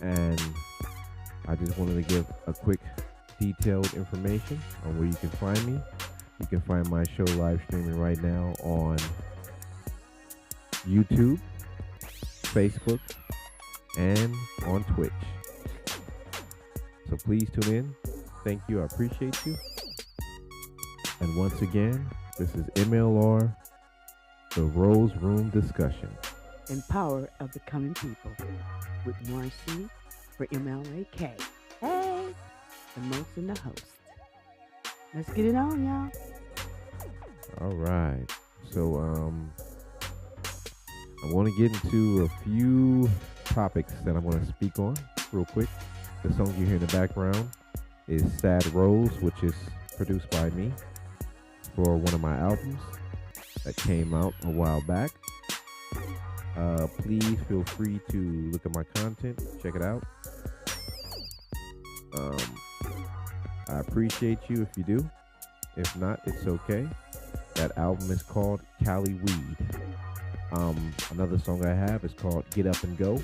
and I just wanted to give a quick detailed information on where you can find me. You can find my show live streaming right now on YouTube, Facebook, and on Twitch. So please tune in. Thank you. I appreciate you. And once again, this is MLR, the Rose Room Discussion. And power of the coming people with MarC4MLK. Hey, the most in the host. Let's get it on, y'all. All right. So I want to get into a few topics that I want to speak on real quick. The song you hear in the background is Sad Rose, which is produced by me for one of my albums that came out a while back. Please feel free to look at my content, check it out. I appreciate you if you do. If not, it's okay. That album is called Cali Weed. Another song I have is called Get Up and Go.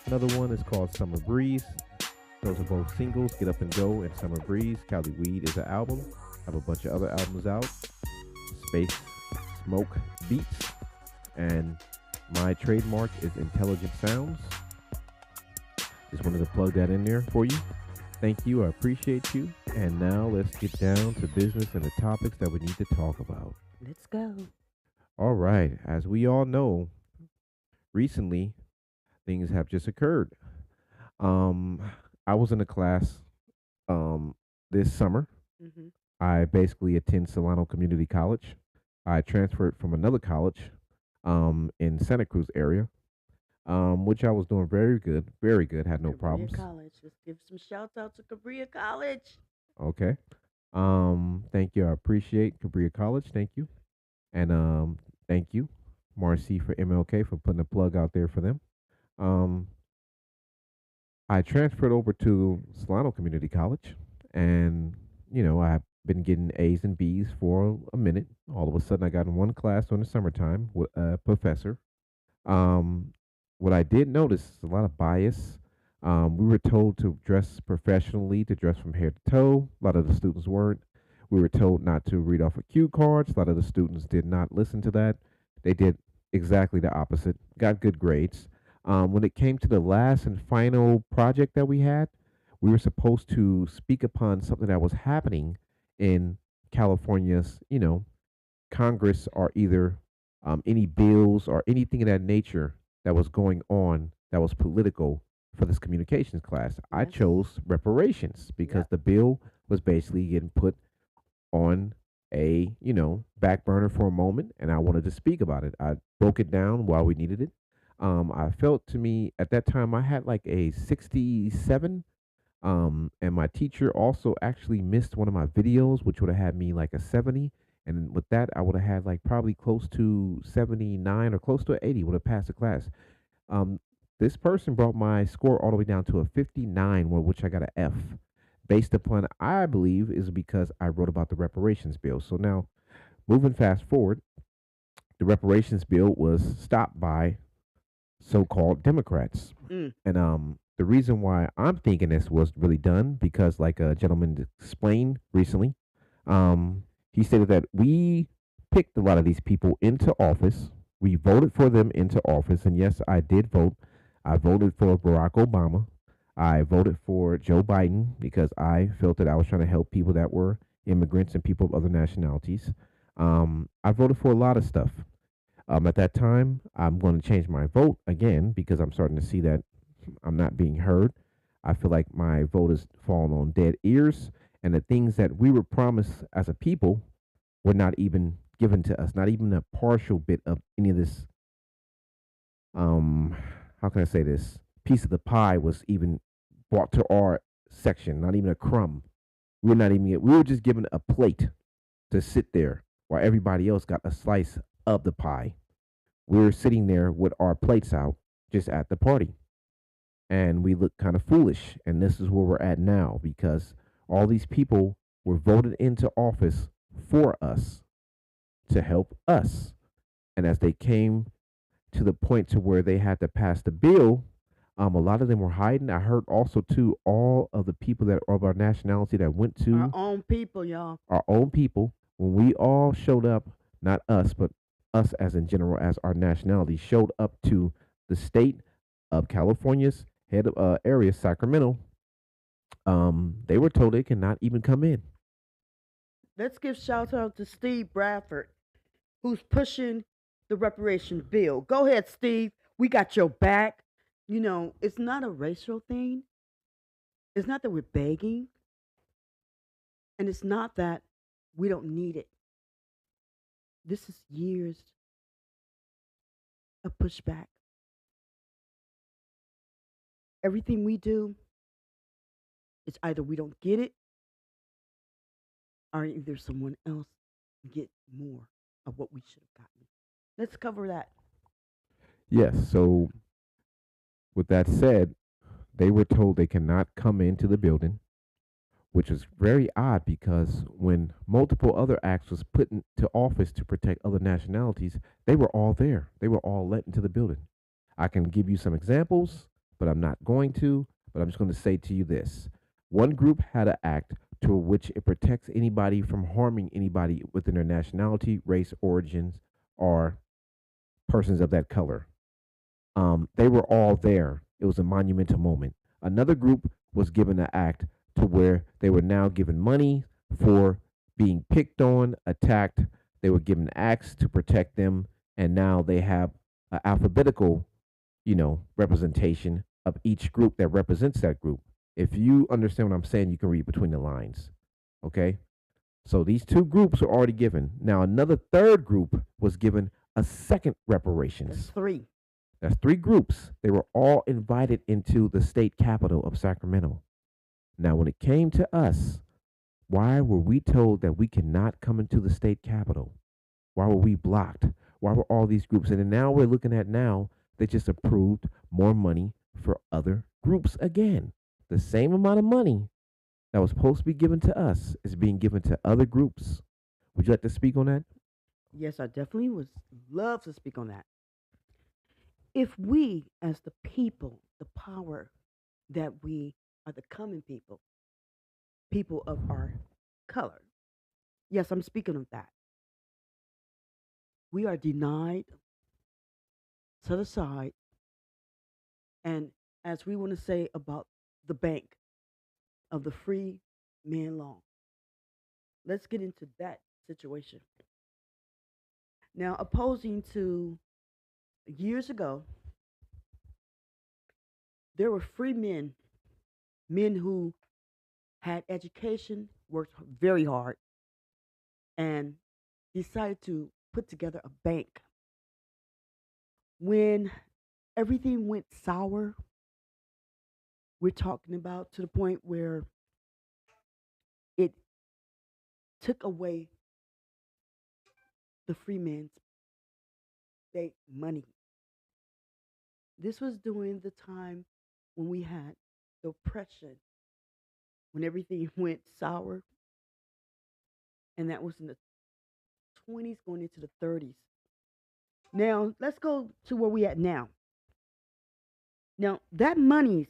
Another one is called Summer Breeze. Those are both singles, Get Up and Go and Summer Breeze. Cali Weed is an album. I have a bunch of other albums out. Space Smoke Beats. And my trademark is Intelligent Sounds. Just wanted to plug that in there for you. Thank you. I appreciate you. And now let's get down to business and the topics that we need to talk about. Let's go. All right. As we all know, recently things have just occurred. I was in a class this summer. Mm-hmm. I basically attend Solano Community College. I transferred from another college in Santa Cruz area, which I was doing very good, had no Career problems. College. Let's give some shout out to Career College. Okay. Thank you. I appreciate Cabria College. Thank you. And thank you, MarC4MLK, for putting a plug out there for them. Um, I transferred over to Solano Community College, and I've been getting A's and B's for a minute. All of a sudden, I got in one class during the summertime with a professor. Um, what I did notice is a lot of bias. We were told to dress professionally, to dress from head to toe. A lot of the students weren't. We were told not to read off of cue cards. A lot of the students did not listen to that. They did exactly the opposite, got good grades. When it came to the last and final project that we had, we were supposed to speak upon something that was happening in California's, Congress, or either any bills or anything of that nature that was going on that was political for this communications class. I Yes. chose reparations because Yep. the bill was basically getting put on a back burner for a moment, and I wanted to speak about it. I broke it down while we needed it. I felt, to me at that time, I had like a 67. And my teacher also actually missed one of my videos, which would have had me like a 70. And with that, I would have had like probably close to 79 or close to 80, would have passed the class. Um, this person brought my score all the way down to a 59, which I got an F, based upon, I believe, is because I wrote about the reparations bill. So now, moving fast forward, the reparations bill was stopped by so-called Democrats. Mm. And the reason why I'm thinking this was really done because, like a gentleman explained recently, he stated that we picked a lot of these people into office. We voted for them into office, and yes, I did vote. I voted for Barack Obama. I voted for Joe Biden because I felt that I was trying to help people that were immigrants and people of other nationalities. I voted for a lot of stuff. At that time, I'm going to change my vote again because I'm starting to see that I'm not being heard. I feel like my vote is falling on dead ears, and the things that we were promised as a people were not even given to us. Not even a partial bit of any of this. Um, how can I say this? Piece of the pie was even brought to our section. Not even a crumb. We were not even. We were just given a plate to sit there while everybody else got a slice of the pie. We were sitting there with our plates out, just at the party, and we look kind of foolish. And this is where we're at now because all these people were voted into office for us to help us. And as they came to the point to where they had to pass the bill, A lot of them were hiding. I heard also too all of the people that are of our nationality that went Our to own people, y'all. our own people when we all showed up, not us, but us as in general as our nationality showed up to the state of California's head of area, Sacramento. They were told they cannot even come in. Let's give shout out to Steve Bradford, who's pushing the reparation bill. Go ahead, Steve. We got your back. You know, it's not a racial thing. It's not that we're begging, and it's not that we don't need it. This is years of pushback. Everything we do, it's either we don't get it or either someone else get more of what we should have gotten. Let's cover that. Yes. So with that said, they were told they cannot come into the building, which was very odd because when multiple other acts was put into office to protect other nationalities, they were all there. They were all let into the building. I can give you some examples, but I'm not going to. But I'm just going to say to you this: one group had an act to which it protects anybody from harming anybody within their nationality, race, origins, or persons of that color. They were all there. It was a monumental moment. Another group was given an act to where they were now given money for being picked on, attacked. They were given acts to protect them, and now they have an alphabetical, representation of each group that represents that group. If you understand what I'm saying, you can read between the lines. Okay? So these two groups are already given. Now another third group was given a second That's reparations. three. That's three groups. They were all invited into the state capital of Sacramento. Now, when it came to us, why were we told that we cannot come into the state capital? Why were we blocked? Why were all these groups? And then now we're looking at now, they just approved more money for other groups again. The same amount of money that was supposed to be given to us is being given to other groups. Would you like to speak on that? Yes, I definitely would love to speak on that. If we, as the people, the power that we are the common people, people of our color, yes, I'm speaking of that. We are denied, set aside, and as we want to say about the bank of the free man law, let's get into that situation. Now, opposing to years ago, there were free men, men who had education, worked very hard, and decided to put together a bank. When everything went sour, we're talking about to the point where it took away the free man's bank money. This was during the time when we had the oppression, when everything went sour, and that was in the 20s going into the 30s. Now, let's go to where we at now. Now, that money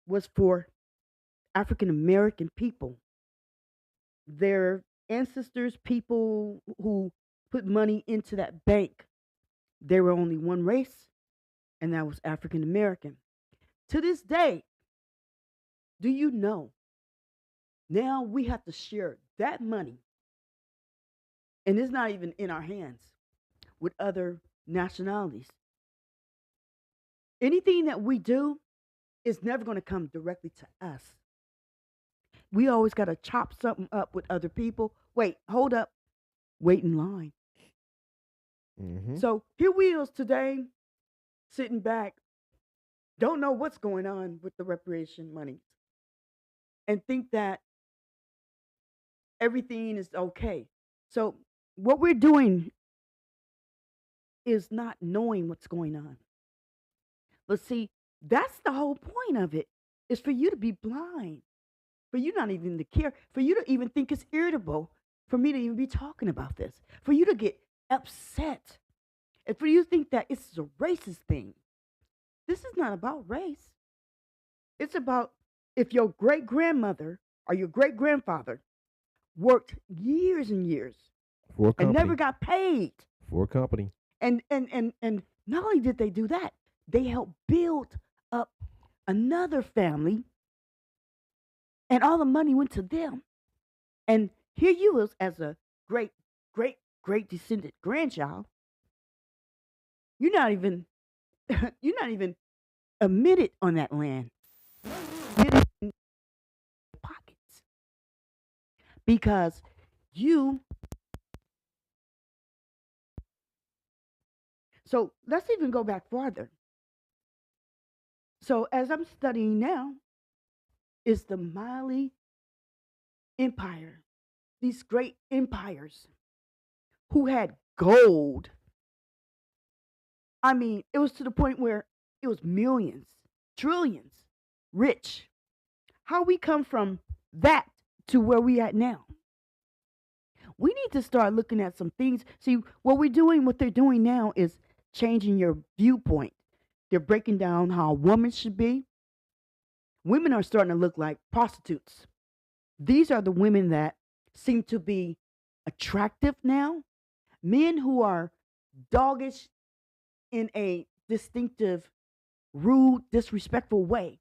was for African American people, their ancestors, people who put money into that bank. There were only one race, and that was African American. To this day, do you know now we have to share that money, and it's not even in our hands, with other nationalities? Anything that we do is never going to come directly to us. We always got to chop something up with other people. Wait, hold up, wait in line. Mm-hmm. So here we is today, sitting back, don't know what's going on with the reparation money, and think that everything is okay. So what we're doing is not knowing what's going on. But see, that's the whole point of it, is for you to be blind, for you not even to care, for you to even think it's irritable, for me to even be talking about this, for you to get upset, and for you to think that it's a racist thing. This is not about race. It's about if your great grandmother or your great grandfather worked years and years For a and never company. got paid. For a company. And not only did they do that, they helped build up another family, and all the money went to them. And here you was as a great, great descendant grandchild. You're not even you're not even admitted on that land. Get it in your pockets because you. So let's even go back farther. So as I'm studying now, is the Mali Empire. These great empires who had gold. I mean, it was to the point where it was millions, trillions, rich. How we come from that to where we at now? We need to start looking at some things. See, what they're doing now is changing your viewpoint. They're breaking down how a woman should be. Women are starting to look like prostitutes. These are the women that seem to be attractive now. Men who are doggish in a distinctive, rude, disrespectful way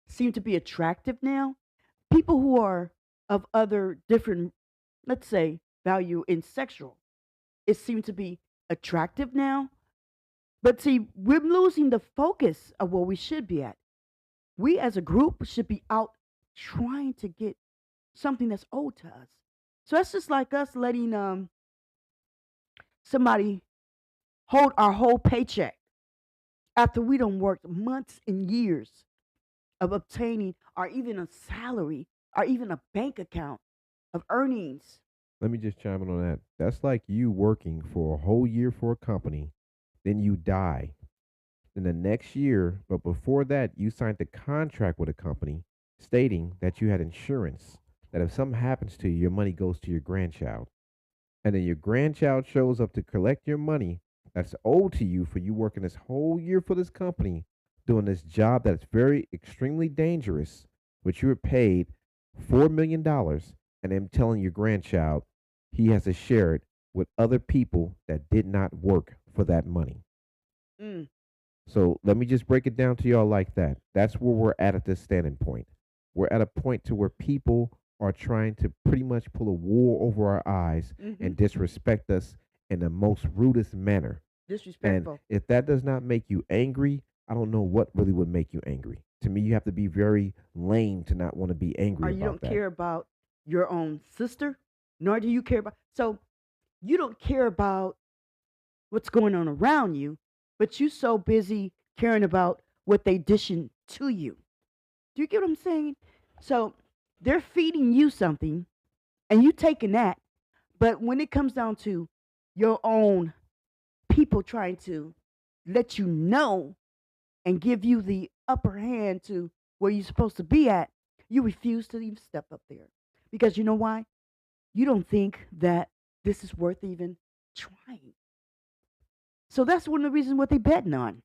seem to be attractive now. People who are of other different, let's say, value in sexual, it seems to be attractive now. But see, we're losing the focus of where we should be at. We as a group should be out trying to get something that's owed to us. So that's just like us letting somebody hold our whole paycheck after we don't work months and years of obtaining or even a salary or even a bank account of earnings. Let me just chime in on that. That's like you working for a whole year for a company, then you die. Then the next year, but before that, you signed a contract with a company stating that you had insurance, that if something happens to you, your money goes to your grandchild. And then your grandchild shows up to collect your money that's owed to you for you working this whole year for this company, doing this job that's very extremely dangerous, which you were paid $4 million, and then telling your grandchild he has to share it with other people that did not work for that money. Mm, So let me just break it down to y'all like that. That's where we're at this standing point. We're at a point to where people are trying to pretty much pull a wool over our eyes hmm and disrespect us in the most rudest manner. And Disrespectful. if that does not make you angry, I don't know what really would make you angry. To me, you have to be very lame to not want to be Or angry you about don't that. care about your own sister, nor do you care about. So you don't care about what's going on around you, but you so busy caring about what they dishing to you. Do you get what I'm saying? So they're feeding you something and you taking that, but when it comes down to your own people trying to let you know and give you the upper hand to where you're supposed to be at, you refuse to even step up there. Because you know why? You don't think that this is worth even trying. So that's one of the reasons what they betting on.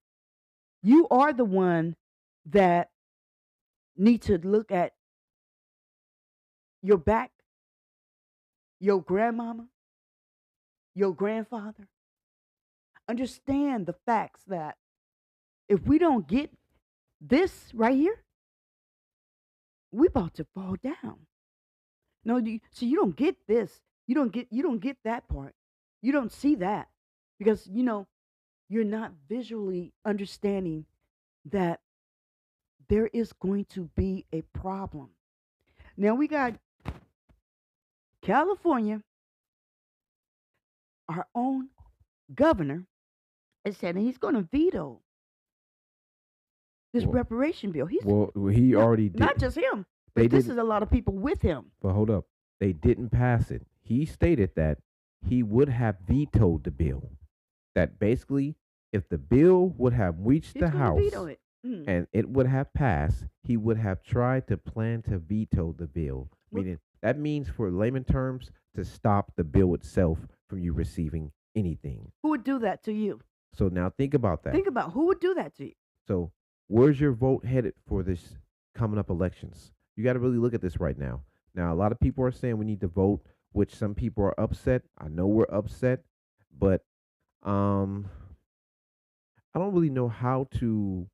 You are the one that need to look at your back, your grandmama, your grandfather. Understand the facts that if we don't get this right here, we about to fall down. No, so you don't get this. You don't get that part. You don't see that because you're not visually understanding that there is going to be a problem. Now we got California, our own governor, is saying he's going to veto this Well, reparation bill. He's well, he not already not did. just him, They but this didn't. is a lot of people with him. But hold up, they didn't pass it. He stated that he would have vetoed the bill. That basically, if the bill would have reached He's the going to veto House it. Mm. and it would have passed, he would have tried to plan to veto the bill. Well, Meaning, that means, for layman terms, to stop the bill itself from you receiving anything. who would do that to you? So now think about that. Think about who would do that to you. So Where's your vote headed for this coming up elections? You got to really look at this right now. Now, a lot of people are saying we need to vote, which some people are upset. I know we're upset, but um, I don't really know how to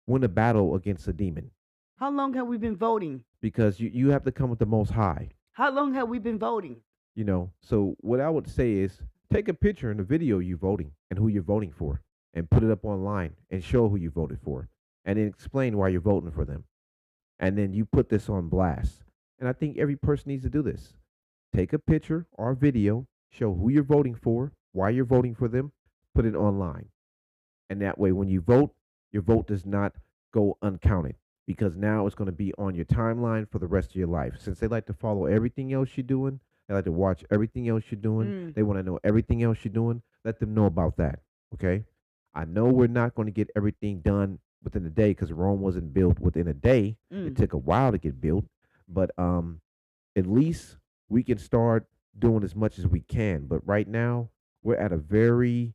win a battle against a demon How long have we been voting? because you have to come with the most high. How long have we been voting? So what I would say is take a picture and a video you voting and who you're voting for and put it up online and show who you voted for and then explain why you're voting for them. And then you put this on blast. And I think every person needs to do this. Take a picture or video, show who you're voting for, why you're voting for them, put it online. And that way, when you vote, your vote does not go uncounted because now it's going to be on your timeline for the rest of your life. Since they like to follow everything else you're doing, they like to watch everything else you're doing, Mm, they want to know everything else you're doing, let them know about that. Okay? I know we're not going to get everything done within a day because Rome wasn't built within a day. It mm. took a while to get built, but at least we can start doing as much as we can. But right now, we're at a very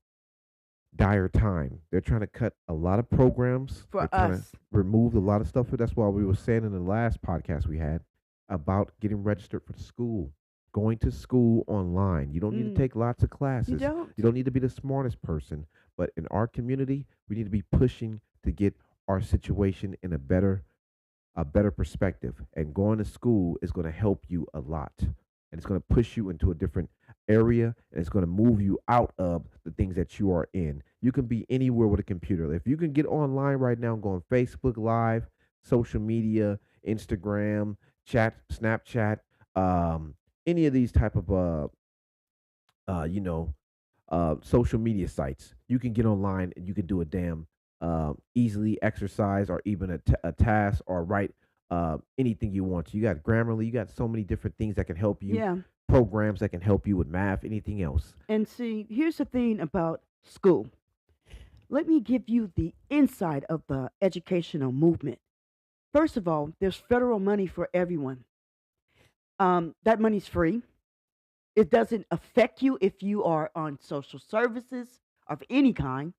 dire time. They're trying to cut a lot of programs. They're For trying to us. remove a lot of stuff. That's why we were saying in the last podcast we had about getting registered for school, going to school online. You don't need to Mm. take lots of You classes. don't. You don't need to be the smartest person. But in our community, we need to be pushing to get our situation in a better perspective. And going to school is going to help you a lot. And it's going to push you into a different area and it's going to move you out of the things that you are in. You can be anywhere with a computer. If you can get online right now and go on Facebook Live, social media, Instagram, chat, Snapchat, any of these type of uh, you know, social media sites. You can get online and you can do a damn easily exercise or even a task or write anything you want to. You got Grammarly, you got so many different things that can help you, Yeah. programs that can help you with math, anything else. And see, here's the thing about school. Let me give you the inside of the educational movement. First of all, there's federal money for everyone. That money's free. It doesn't affect you if you are on social services of any kind.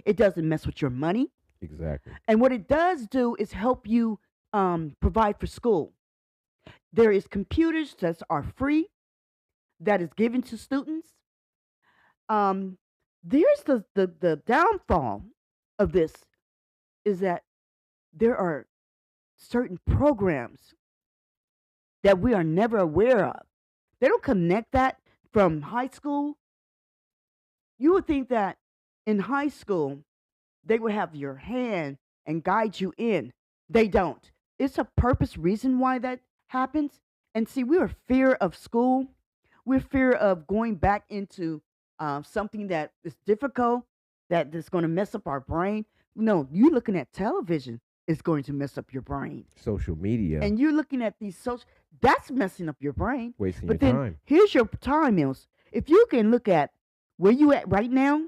It doesn't mess with your money. Exactly. And what it does do is help you provide for school. There is computers that are free that is given to students. Um, there's the downfall of this is that there are certain programs that we are never aware of. They don't connect that from high school. You would think that in high school they would have your hand and guide you in. They don't. It's a purpose reason why that happens. And see, we're fear of school. We're fear of going back into something that is difficult, that is going to mess up our brain. No, you looking at television is going to mess up your brain. Social media, And you're looking at these social, that's messing up your brain. wasting your But then time. here's your time, Mills. If you can look at where you at right now,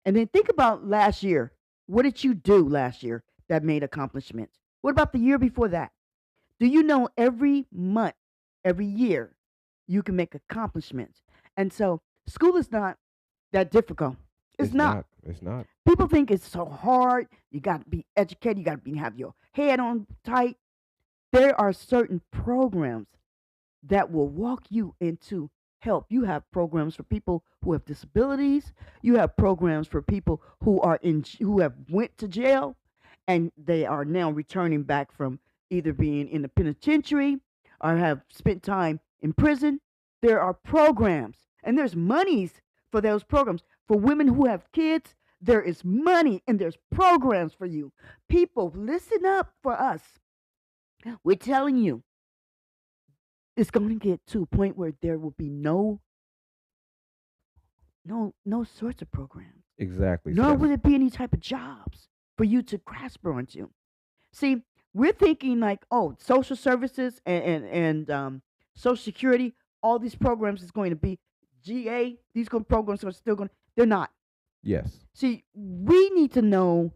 and then think about last year. What did you do last year that made accomplishments? What about the year before that? Do you know every month, every year, you can make accomplishments? And so school is not that difficult. It's It's not. not. It's not. People think it's so hard. You got to be educated. You got to be have your head on tight. There are certain programs that will walk you into help. You have programs for people who have disabilities. You have programs for people who are who have went to jail and they are now returning back from either being in the penitentiary or have spent time in prison. There are programs and there's monies for those programs. For women who have kids, there is money and there's programs for you. People, listen up for us. We're telling you, it's going to get to a point where there will be no sorts of programs, Exactly. So nor that's will it be any type of jobs for you to grasp onto. See, we're thinking like, oh, social services and social security, all these programs is going to be GA. These programs are still going. They're not. yes. See, we need to know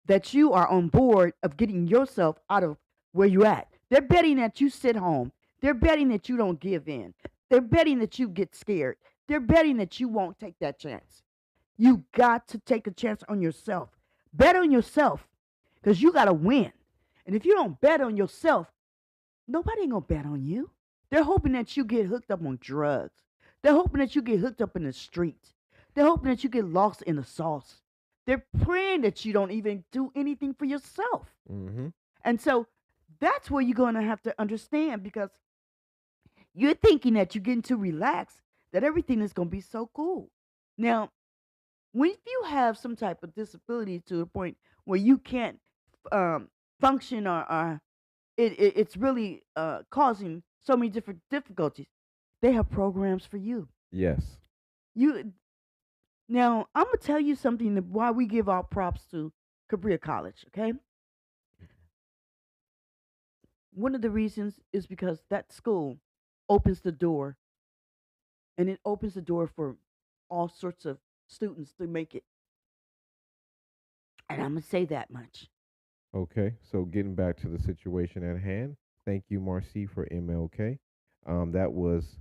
that you are on board of getting yourself out of where you're at. They're betting that you sit home. They're betting that you don't give in. They're betting that you get scared. They're betting that you won't take that chance. You got to take a chance on yourself. Bet on yourself. because you got to win. And if you don't bet on yourself, nobody ain't gonna bet on you. They're hoping that you get hooked up on drugs. They're hoping that you get hooked up in the streets. They're hoping that you get lost in the sauce. They're praying that you don't even do anything for yourself. Mm-hmm. And so that's where you're gonna have to understand, because you're thinking that you're getting too relaxed, that everything is gonna be so cool. Now, when you have some type of disability to a point where you can't um, function, or it's really causing so many different difficulties, they have programs for you. Yes. You Now, I'm gonna tell you something that why we give our props to Cabria College. Okay, one of the reasons is because that school opens the door, and it opens the door for all sorts of students to make it. And I'm gonna say that much. Okay. So getting back to the situation at hand, thank you, Marcy, for MLK. That was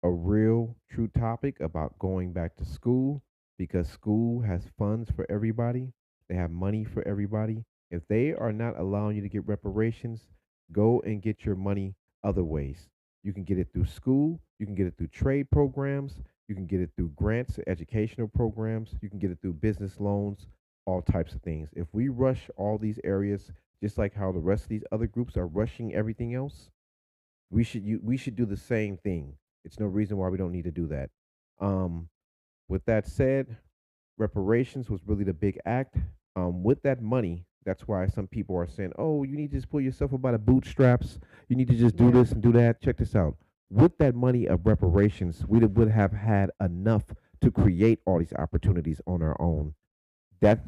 a real true topic about going back to school, because school has funds for everybody. They have money for everybody. If they are not allowing you to get reparations, go and get your money other ways. You can get it through school, you can get it through trade programs, you can get it through grants, educational programs, you can get it through business loans, all types of things. If we rush all these areas, just like how the rest of these other groups are rushing everything else, we should do the same thing. It's no reason why we don't need to do that. Um, with that said, reparations was really the big act. With that money, that's why some people are saying, "Oh, you need to just pull yourself up by the bootstraps. You need to just do Yeah, this and do that." Check this out. With that money of reparations, we would have had enough to create all these opportunities on our own. That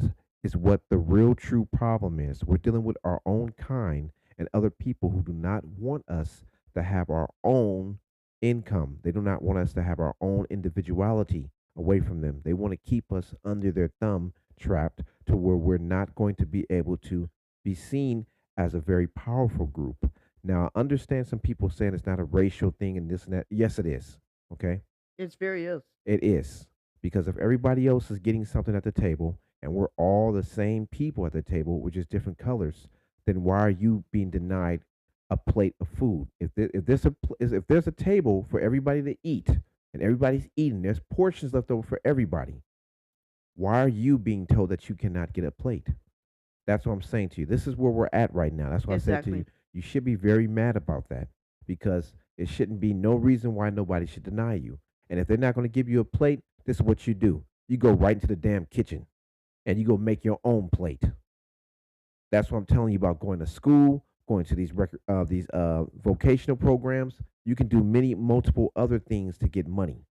is what the real true problem is. We're dealing with our own kind and other people who do not want us to have our own income. They do not want us to have our own individuality away from them. They want to keep us under their thumb, trapped to where we're not going to be able to be seen as a very powerful group. Now, I understand some people saying it's not a racial thing and this and that. Yes, it is. Okay. it's very is. It is. Because if everybody else is getting something at the table and we're all the same people at the table, with just different colors, then why are you being denied a plate of food? If there's a table for everybody to eat and everybody's eating, there's portions left over for everybody. Why are you being told that you cannot get a plate? That's what I'm saying to you. This is where we're at right now. That's why I said to you, Exactly. you should be very mad about that, because it shouldn't be no reason why nobody should deny you. And if they're not going to give you a plate, this is what you do. You go right into the damn kitchen and you go make your own plate. That's what I'm telling you about going to school, going to these vocational programs. You can do many multiple other things to get money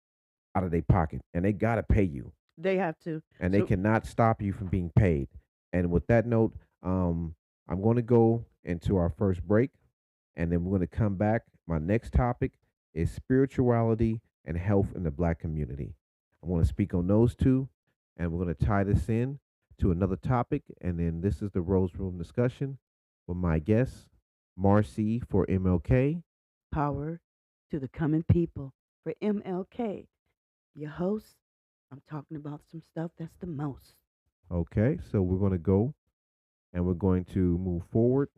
out of their pocket, and they gotta pay you, They have to. and they So cannot stop you from being paid. And with that note, I'm going to go into our first break, and then we're going to come back. My next topic is spirituality and health in the black community. I'm going to speak on those two, and we're going to tie this in to another topic. And then this is the Rose Room discussion with my guest, Marcy for MLK. power to the coming people for MLK. Your host, I'm talking about some stuff that's the most. Okay, so we're going to go and we're going to move forward,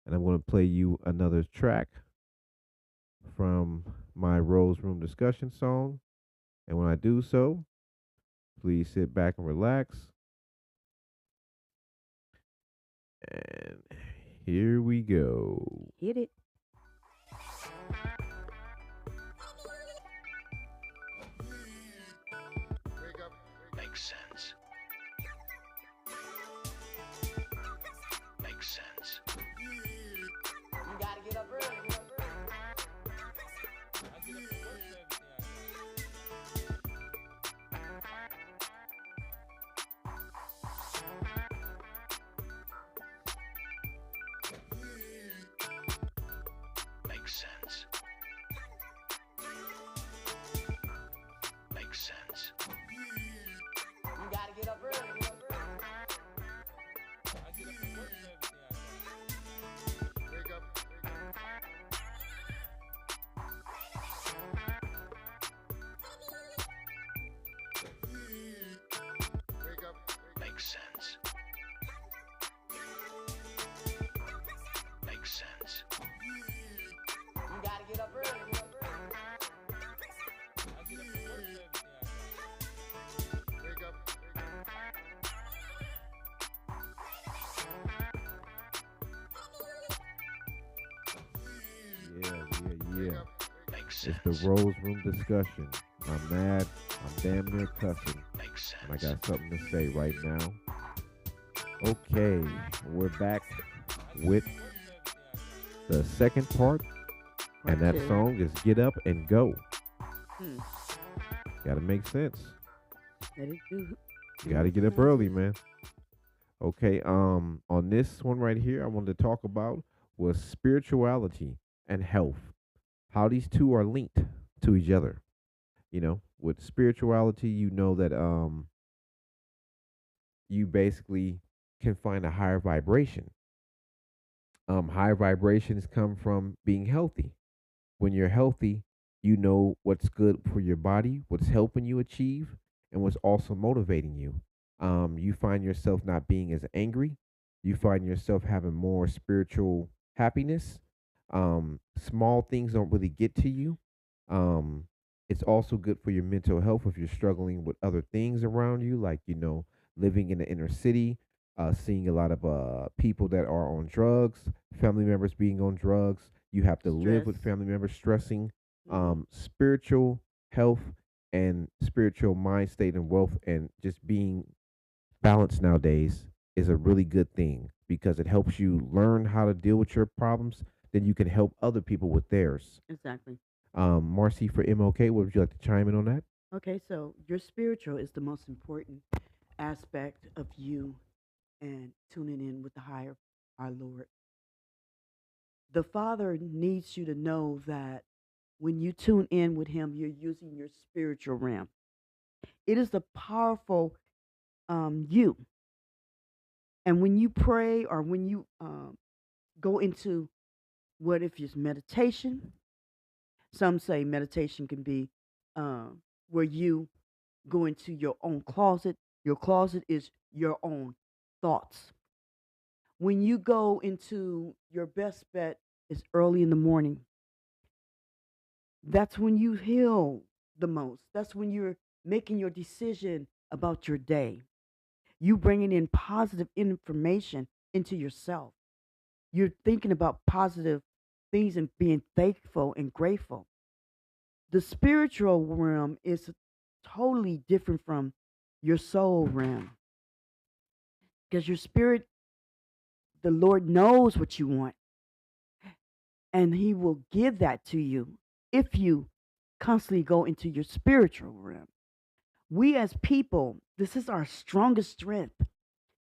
and I'm going to play you another track from my Rose Room discussion song. And when I do so, please sit back and relax. And here we go. Hit it. Makes sense. Makes sense. You gotta get up early. Get up early. It's the Rose Room discussion. I'm mad. I'm damn near cussing. And I got something to say right now. Okay, we're back with the second part. And Part that two. song is Get Up and Go. Hmm. Gotta make sense. Let it do. Do Gotta its get up early, magic. man. Okay, on this one right here, I wanted to talk about was spirituality and health. How these two are linked to each other. With spirituality, you know that you basically can find a higher vibration. Higher vibrations come from being healthy. When you're healthy, you know what's good for your body, what's helping you achieve, and what's also motivating you. You find yourself not being as angry. You find yourself having more spiritual happiness. Small things don't really get to you. Um, it's also good for your mental health if you're struggling with other things around you, like, living in the inner city, seeing a lot of people that are on drugs, family members being on drugs. You have to live Stress. with family members stressing. Hmm. Spiritual health and spiritual mind state and wealth and just being balanced nowadays is a really good thing because it helps you learn how to deal with your problems. Then you can help other people with theirs. Exactly. Marcy for MLK, what would you like to chime in on that? Okay, so your spiritual is the most important aspect of you and tuning in with the higher, our Lord. The Father needs you to know that when you tune in with Him, you're using your spiritual realm. It is the powerful you. And when you pray or when you go into what if it's meditation, some say meditation can be where you go into your own closet. Your closet is your own thoughts. When you go into your best bet is early in the morning. That's when you heal the most. That's when you're making your decision about your day. You bringing in positive information into yourself. You're thinking about positive things and being thankful and grateful. The spiritual realm is totally different from your soul realm because your spirit, the Lord knows what you want and He will give that to you if you constantly go into your spiritual realm. We as people, this is our strongest strength.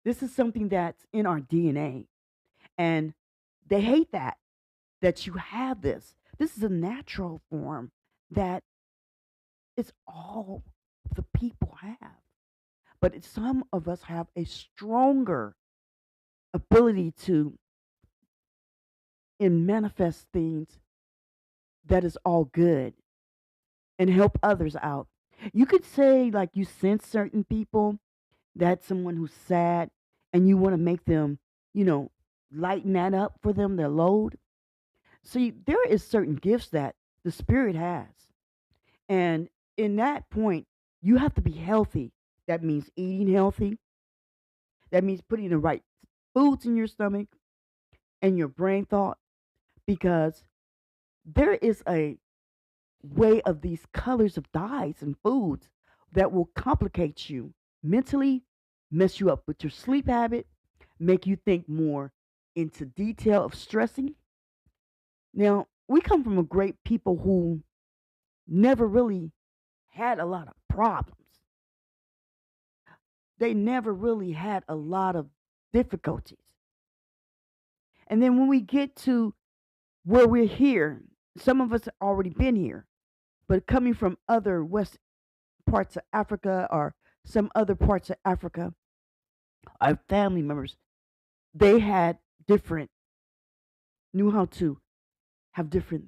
This is something that's in our DNA. And they hate that you have this. This is a natural form that it's all the people have. But some of us have a stronger ability to and manifest things that is all good and help others out. You could say like you sense certain people, that's someone who's sad and you want to make them, you know, lighten that up for them, their load. See, there is certain gifts that the spirit has. And in that point, you have to be healthy. That means eating healthy. That means putting the right foods in your stomach and your brain thought because there is a way of these colors of dyes and foods that will complicate you mentally, mess you up with your sleep habit, make you think more into detail of stressing. Now, we come from a great people who never really had a lot of problems. They never really had a lot of difficulties. And then when we get to where we're here, some of us have already been here, but coming from other west parts of Africa or some other parts of Africa, our family members, they had different, knew how to have different,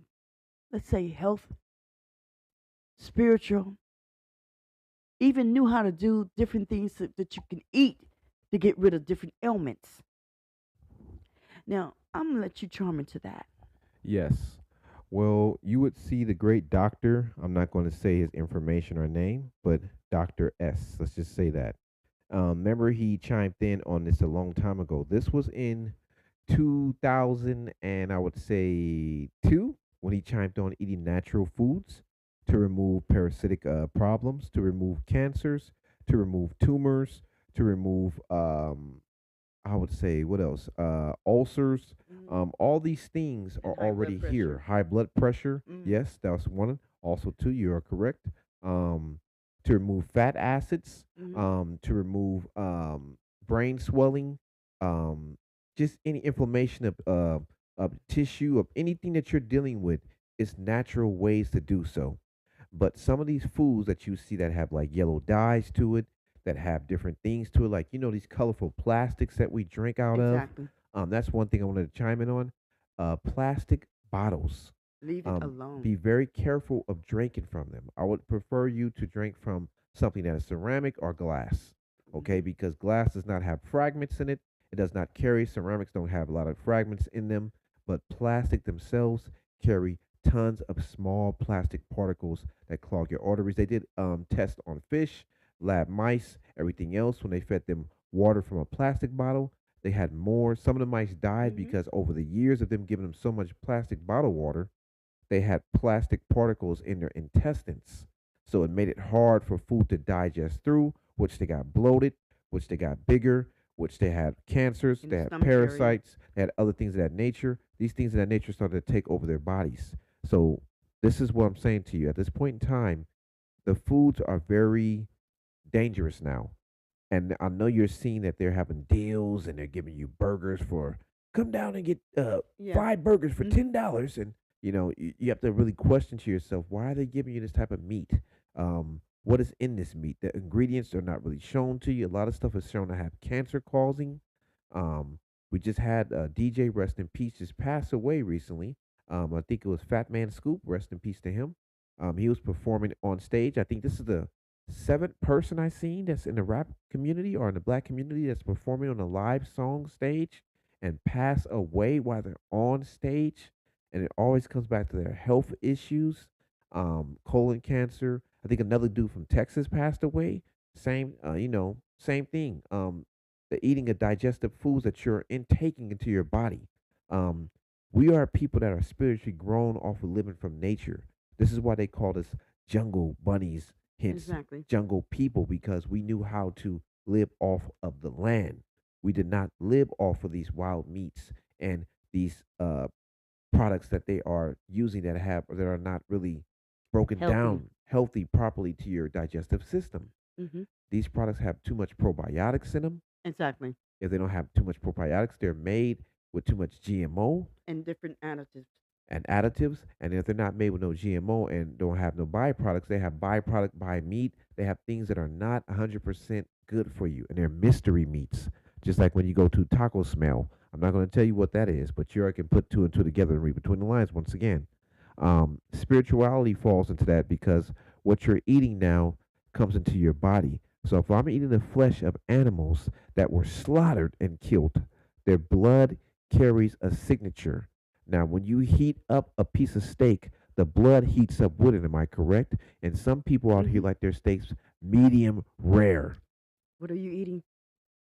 let's say, health, spiritual, even knew how to do different things that you can eat to get rid of different ailments. Now, I'm gonna let you charm into that. Yes. Well, you would see the great doctor. I'm not going to say his information or name, but Dr. S. Let's just say that. Remember, he chimed in on this a long time ago. This was in 2000, and I would say two. when he chimed on eating natural foods to remove parasitic problems, to remove cancers, to remove tumors, to remove I would say what else? Ulcers. Hmm. All these things are And high already blood here. pressure. High blood pressure. Hmm. Yes, that was one. Also, two, you are correct. Um, to remove fat acids. Hmm. To remove brain swelling. Um, just any inflammation of tissue of anything that you're dealing with is natural ways to do so. But some of these foods that you see that have like yellow dyes to it, that have different things to it, like these colorful plastics that we drink out of. Exactly. That's one thing I wanted to chime in on. Plastic bottles. Leave it alone. Be very careful of drinking from them. I would prefer you to drink from something that is ceramic or glass. Hmm. Okay, because glass does not have fragments in it. It does not carry. Ceramics don't have a lot of fragments in them, but plastic themselves carry tons of small plastic particles that clog your arteries. They did tests on fish, lab mice, everything else. When they fed them water from a plastic bottle, they had more. Some of the mice died Hmm. because over the years of them giving them so much plastic bottle water, they had plastic particles in their intestines. So it made it hard for food to digest through, which they got bloated, which they got bigger, which they had cancers, In they the had stomach area. parasites, they had other things of that nature. These things of that nature started to take over their bodies. So this is what I'm saying to you. At this point in time, the foods are very dangerous now. And I know you're seeing that they're having deals and they're giving you burgers for come down and get Yeah. 5 burgers for Hmm. $10. And you have to really question to yourself, why are they giving you this type of meat? What is in this meat? The ingredients are not really shown to you. A lot of stuff is shown to have cancer causing. Um, we just had DJ rest in peace just pass away recently. I think it was Fat Man Scoop. Rest in peace to him. He was performing on stage. I think this is the seventh person I seen that's in the rap community or in the black community that's performing on a live song stage and pass away while they're on stage. And it always comes back to their health issues, colon cancer. I think another dude from Texas passed away. Same, same thing. The eating of digestive foods that you're intaking into your body. Um, we are people that are spiritually grown off of living from nature. This is why they call us jungle bunnies, hence Exactly. jungle people, because we knew how to live off of the land. We did not live off of these wild meats and these products that they are using that are not really broken Healthy. down healthy properly to your digestive system. Hmm. These products have too much probiotics in them. Exactly. If they don't have too much probiotics, they're made with too much GMO And different additives. and additives. And if they're not made with no GMO and don't have no byproducts, they have byproduct by meat. They have things that are not 100% good for you, and they're mystery meats. Just like when you go to Taco Smell, I'm not going to tell you what that is, but you can put two and two together and read between the lines once again. Spirituality falls into that because what you're eating now comes into your body. So if I'm eating the flesh of animals that were slaughtered and killed, their blood carries a signature. Now, when you heat up a piece of steak, the blood heats up with it. Am I correct? And some people out here Hmm. like their steaks medium rare, What are you eating?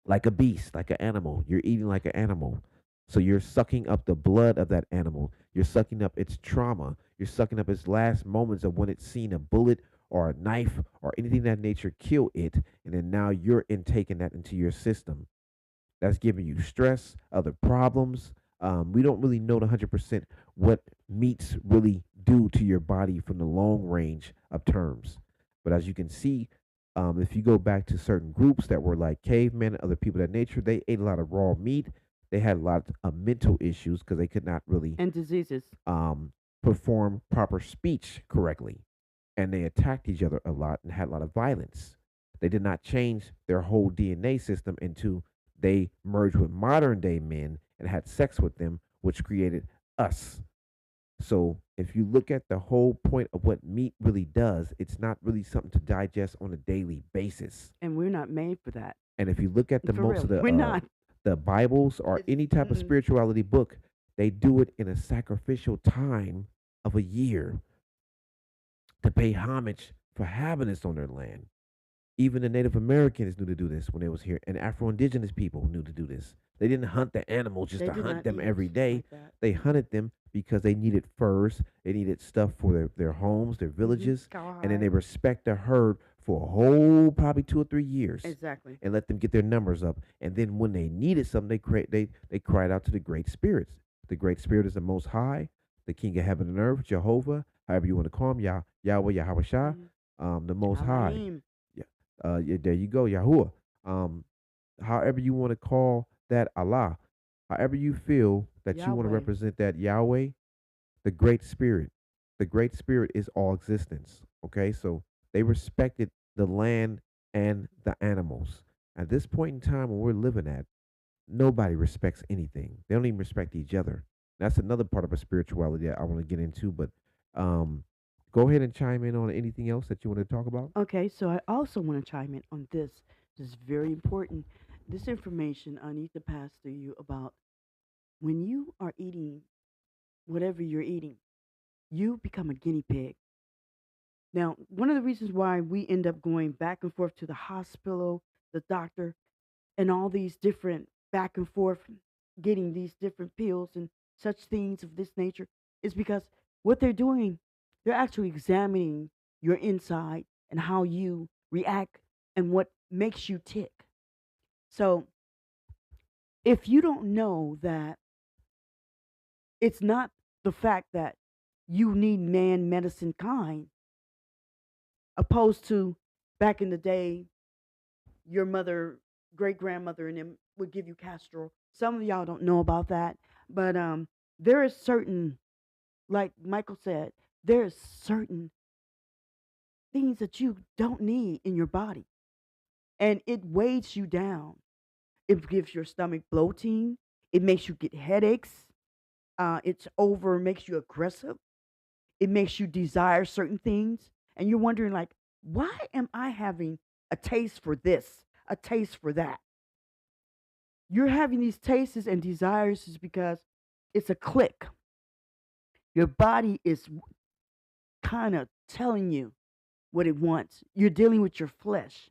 like a beast, like an animal. You're eating like an animal. So you're sucking up the blood of that animal. You're sucking up its trauma. You're sucking up its last moments of when it's seen a bullet or a knife or anything of that nature kill it. And then now you're intaking that into your system. That's giving you stress, other problems. We don't really know the 100% what meats really do to your body from the long range of terms. But as you can see, if you go back to certain groups that were like cavemen, other people of that nature, they ate a lot of raw meat. They had a lot of mental issues because they could not really And diseases. um, perform proper speech correctly. And they attacked each other a lot and had a lot of violence. They did not change their whole DNA system into they merged with modern day men and had sex with them, which created us. So if you look at the whole point of what meat really does, it's not really something to digest on a daily basis. And we're not made for that. And if you look at the For most real. of We're not. the Bibles or It's any type of mm-mm. spirituality book, they do it in a sacrificial time of a year to pay homage for having this on their land. Even the Native Americans knew to do this when they was here, and Afro Indigenous people knew to do this. They didn't hunt the animals just They to did hunt not them eat every day. like that. They Mm-mm. hunted them because they needed furs, they needed stuff for their homes, their villages, and then they Cowhide. respect the herd for a whole probably 2 or 3 years Exactly. and let them get their numbers up. And then when they needed something, they cried out to the great spirits. The great spirit is the most high, the king of heaven and earth, Jehovah, however you want to call him, Yahweh, Yahweh Shah, Mm. the most high. Elohim. Yeah, yeah, there you go, Yahuwah. Um, however you want to call that Allah, however you feel that you want to Yahweh. represent that Yahweh, the great spirit. The great spirit is all existence. Okay, so they respected the land and the animals. At this point in time when we're living at, nobody respects anything. They don't even respect each other. That's another part of a spirituality that I want to get into, but um go ahead and chime in on anything else that you want to talk about. Okay, so I also want to chime in on this. This is very important. This information I need to pass to you about when you are eating whatever you're eating, you become a guinea pig. Now, one of the reasons why we end up going back and forth to the hospital, the doctor, and all these different back and forth getting these different pills and such things of this nature is because what they're doing, they're actually examining your inside and how you react and what makes you tick. So if you don't know that it's not the fact that you need man medicine kind, opposed to back in the day, your mother, great grandmother, and them would give you castor. Some of y'all don't know about that, but there is certain, like Michael said, there is certain things that you don't need in your body, and it weighs you down. It gives your stomach bloating. It makes you get headaches. It's over, makes you aggressive. It makes you desire certain things, and you're wondering like, why am I having a taste for this, a taste for that? You're having these tastes and desires is because it's a click. Your body is kind of telling you what it wants. You're dealing with your flesh.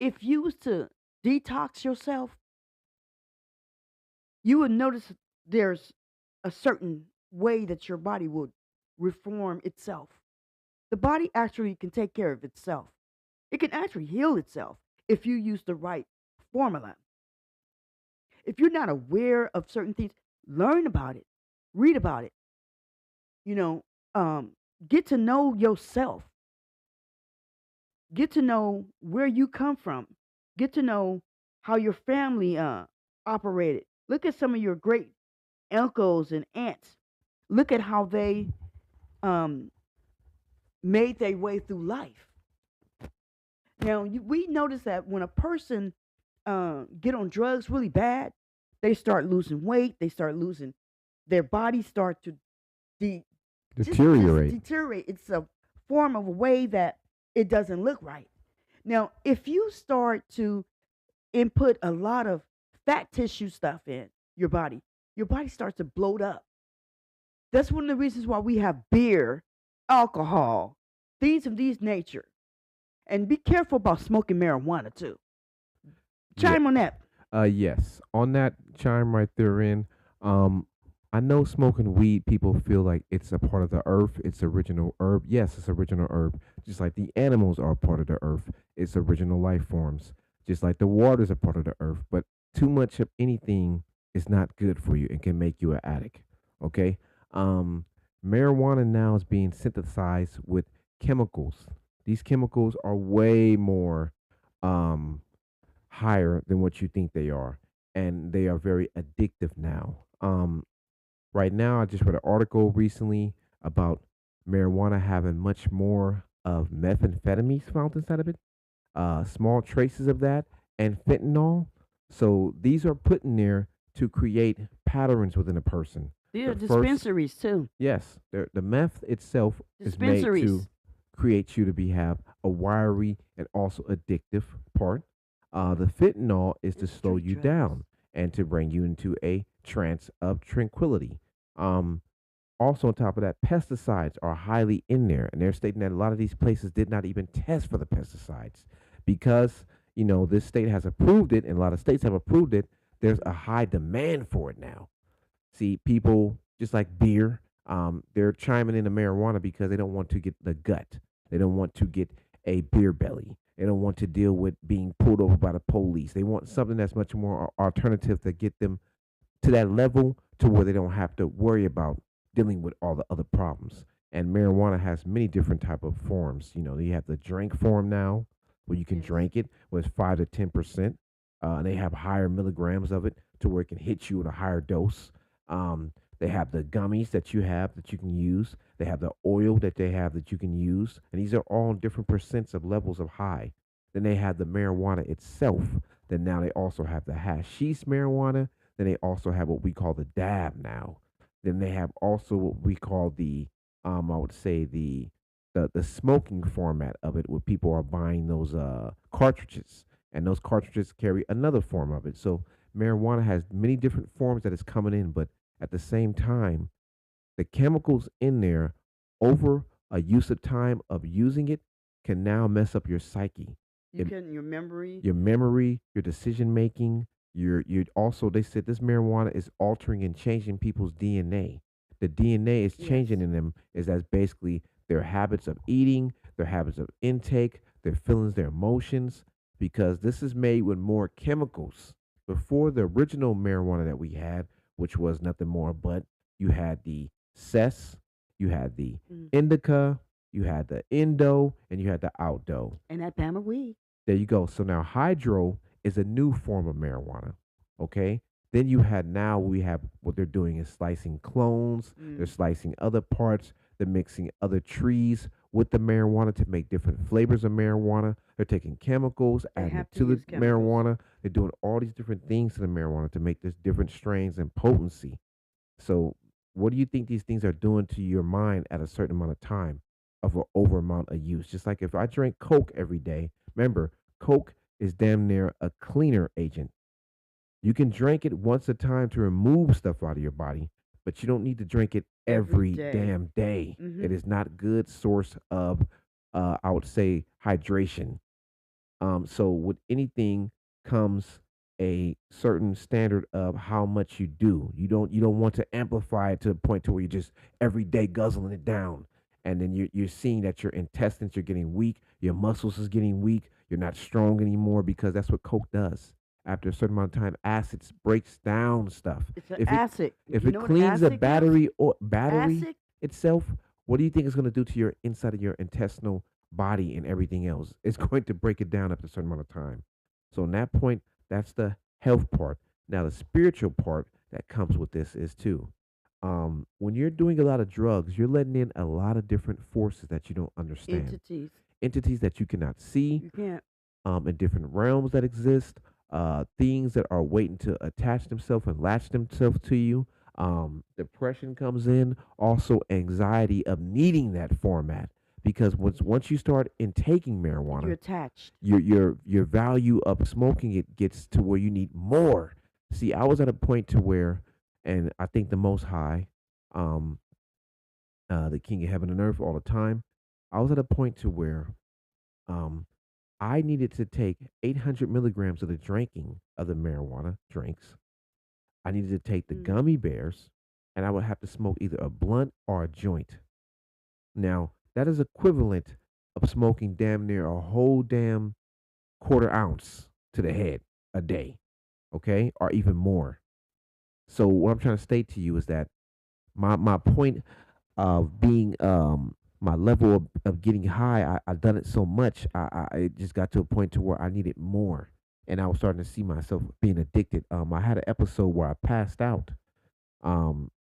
If you was to detox yourself, you would notice there's a certain way that your body would reform itself. The body actually can take care of itself. It can actually heal itself if you use the right formula. If you're not aware of certain things, learn about it, read about it, you know, um, get to know yourself, get to know where you come from, get to know how your family operated. Look at some of your great uncles and aunts. Look at how they um, made their way through life. Now, we notice that when a person get on drugs really bad, they start losing weight. They start losing their bodies start to de- just Deteriorate. deteriorate. It's a form of a way that it doesn't look right. Now, if you start to input a lot of fat tissue stuff in your body starts to bloat up. That's one of the reasons why we have beer, alcohol, things of these nature. And be careful about smoking marijuana too. Yeah. Chime on that. Yes. On that chime right there in, um, I know smoking weed, people feel like it's a part of the earth, it's original herb. Yes, it's original herb. Just like the animals are a part of the earth, it's original life forms. Just like the water is a part of the earth. But too much of anything is not good for you and can make you an addict. Okay. Um, marijuana now is being synthesized with chemicals. These chemicals are way more um higher than what you think they are, and they are very addictive now. Right now, I just read an article recently about marijuana having much more of methamphetamines found inside of it, small traces of that, and fentanyl. So these are put in there to create patterns within a person. There are The first, dispensaries too. yes, the meth itself is made to Dispensaries. create you to be have a wiry and also addictive part. The fentanyl is to It's slow street you drugs. down and to bring you into a trance of tranquility. Um, Also, on top of that, pesticides are highly in there, and they're stating that a lot of these places did not even test for the pesticides because this state has approved it, and a lot of states have approved it. There's a high demand for it now. See, people just like beer. They're chiming into marijuana because they don't want to get the gut. They don't want to get a beer belly. They don't want to deal with being pulled over by the police. They want something that's much more alternative to get them to that level to where they don't have to worry about dealing with all the other problems. And marijuana has many different type of forms. You know, you have the drink form now, where you can Yes. drink it with 5 to 10%. And they have higher milligrams of it to where it can hit you with a higher dose. They have the gummies that you have that you can use. They have the oil that they have that you can use, and these are all different percents of levels of high. Then they have the marijuana itself. Then now they also have the hashish marijuana. Then they also have what we call the dab now. Then they have also what we call the I would say the smoking format of it, where people are buying those cartridges, and those cartridges carry another form of it. So marijuana has many different forms that it's coming in, but at the same time, the chemicals in there over a use of time of using it can now mess up your psyche. You It can your memory. your memory, your decision making, your also they said this marijuana is altering and changing people's DNA. The DNA is changing Yes. in them is that's basically their habits of eating, their habits of intake, their feelings, their emotions, because this is made with more chemicals. Before the original marijuana that we had, which was nothing more but you had the cess, you had the Mm. indica, you had the indo, and you had the outdo. And that Bama weed. There you go. So now hydro is a new form of marijuana. Okay. Then you had now we have what they're doing is slicing clones, they're Mm. slicing other parts, they're mixing other trees with the marijuana to make different flavors of marijuana. They're taking chemicals, They adding it have to to the use chemicals. marijuana. They're doing all these different things to the marijuana to make this different strains and potency. So, what do you think these things are doing to your mind at a certain amount of time of an over amount of use? Just like if I drink Coke every day, remember, Coke is damn near a cleaner agent. You can drink it once a time to remove stuff out of your body, but you don't need to drink it Every every day. damn day. It Mm-hmm. is not good source of, I would say, hydration. So with anything comes a certain standard of how much you do. You don't want to amplify it to the point to where you're just every day guzzling it down. And then you're seeing that your intestines are getting weak, your muscles is getting weak, you're not strong anymore because that's what Coke does. After a certain amount of time, acids breaks down stuff. It's an If it acid. if You it know what cleans the acid gives? battery Acid. itself, what do you think it's going to do to your inside of your intestinal body and everything else? It's going to break it down after a certain amount of time. So, in that point, that's the health part. Now, the spiritual part that comes with this is too. When you're doing a lot of drugs, you're letting in a lot of different forces that you don't understand, Entities. entities that you cannot see, You can't. in different realms that exist, things that are waiting to attach themselves and latch themselves to you. Depression comes in, also anxiety of needing that format because once you start intaking You're marijuana, attached. your value of smoking it gets to where you need more. See, I was at a point to where, and I think the Most High, um, the King of Heaven and Earth, all the time, I was at a point to where um, I needed to take 800 milligrams of the drinking of the marijuana drinks. I needed to take the Mm. gummy bears, and I would have to smoke either a blunt or a joint. Now, that is equivalent of smoking damn near a whole damn quarter ounce to the head a day, okay? Or even more. So, what I'm trying to state to you is that my point of being my level of getting high, I done it so much, it just got to a point to where I needed more, and I was starting to see myself being addicted. I had an episode where I passed out.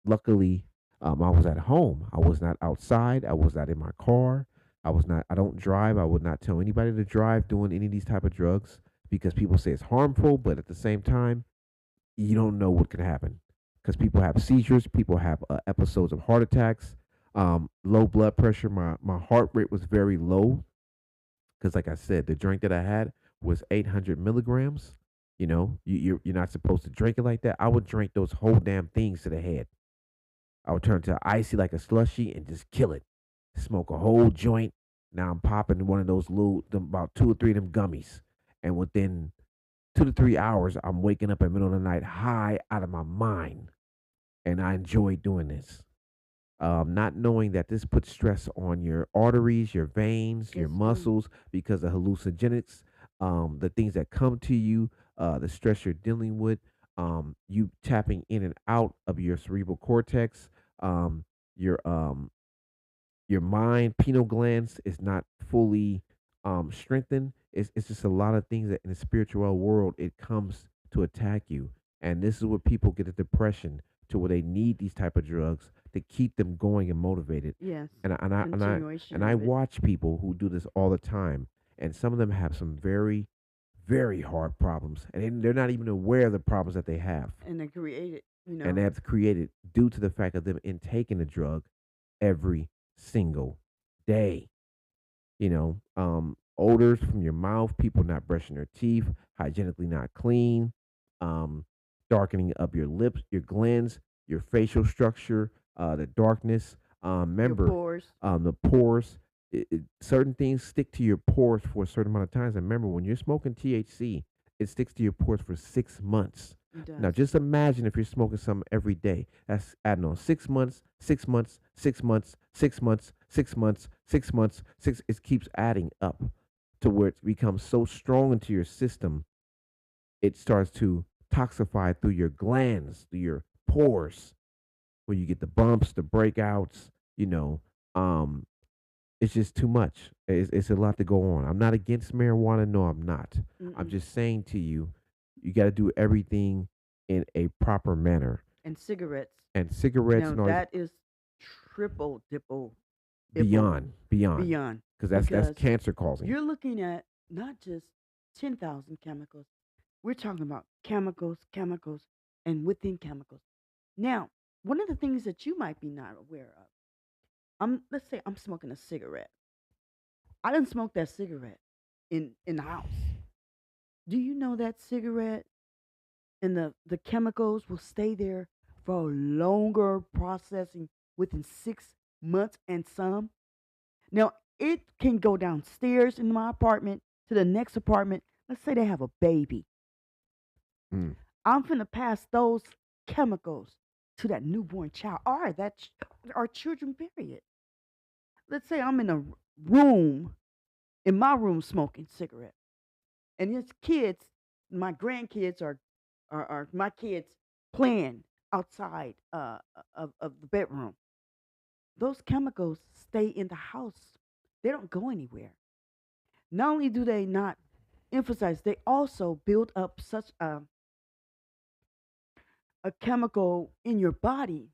Luckily, I was at home. I was not outside. I was not in my car. I was not. I don't drive. I would not tell anybody to drive doing any of these type of drugs because people say it's harmful, but at the same time, you don't know what could happen because people have seizures, people have episodes of heart attacks, low blood pressure. My heart rate was very low because, like I said, the drink that I had was 800 milligrams. You know, you're not supposed to drink it like that. I would drink those whole damn things to the head. I would turn to icy like a slushy and just kill it. Smoke a whole joint. Now I'm popping one of those little, about two or three of them gummies, and within 2 to 3 hours, I'm waking up in the middle of the night high out of my mind. and I enjoy doing this. Not knowing that this puts stress on your arteries, your veins, your Yes, do. muscles because of hallucinogenics, the things that come to you, the stress you're dealing with, you tapping in and out of your cerebral cortex, your your mind, pineal glands is not fully strengthened. It's just a lot of things that in the spiritual world it comes to attack you. And this is where people get a depression to where they need these type of drugs to keep them going and motivated. Yes, And I, and I and I continuation and I of it. watch people who do this all the time, and some of them have some very, very hard problems, and they're not even aware of the problems that they have, And they create it, and they have created due to the fact of them in taking the drug every single day. Odors from your mouth, people not brushing their teeth, hygienically not clean, um, darkening of your lips, your glands, your facial structure, the darkness. your Remember, pores. the pores. Certain things stick to your pores for a certain amount of times. And remember, when you're smoking THC, it sticks to your pores for 6 months. It Now, does. just imagine if you're smoking something every day. That's adding on 6 months, 6 months, 6 months, 6 months, 6 months, 6 months, six. It keeps adding up to where it becomes so strong into your system, it starts to toxify through your glands, through your pores, where you get the bumps, the breakouts. You know, um, it's just too much. It's a lot to go on. I'm not against marijuana. No, I'm not. I'm Mm-mm. just saying to you, you got to do everything in a proper manner. And cigarettes. And cigarettes Now and all these that is triple dipple dipple beyond, beyond because that's because cancer causing. you're looking at not just 10,000 chemicals. We're talking about chemicals, chemicals, and within chemicals. Now, one of the things that you might be not aware of, let's say I'm smoking a cigarette. I didn't smoke that cigarette in the house. Do you know that cigarette and the chemicals will stay there for a longer processing within 6 months and some? Now, it can go downstairs in my apartment to the next apartment. Let's say they have a baby. Mm, I'm finna pass those chemicals to that newborn child or our children, period. Let's say I'm in a room, in my room, smoking cigarette, and his kids, my grandkids, are my kids playing outside of the bedroom. Those chemicals stay in the house. They don't go anywhere. Not only do they not emphasize, they also build up such a chemical in your body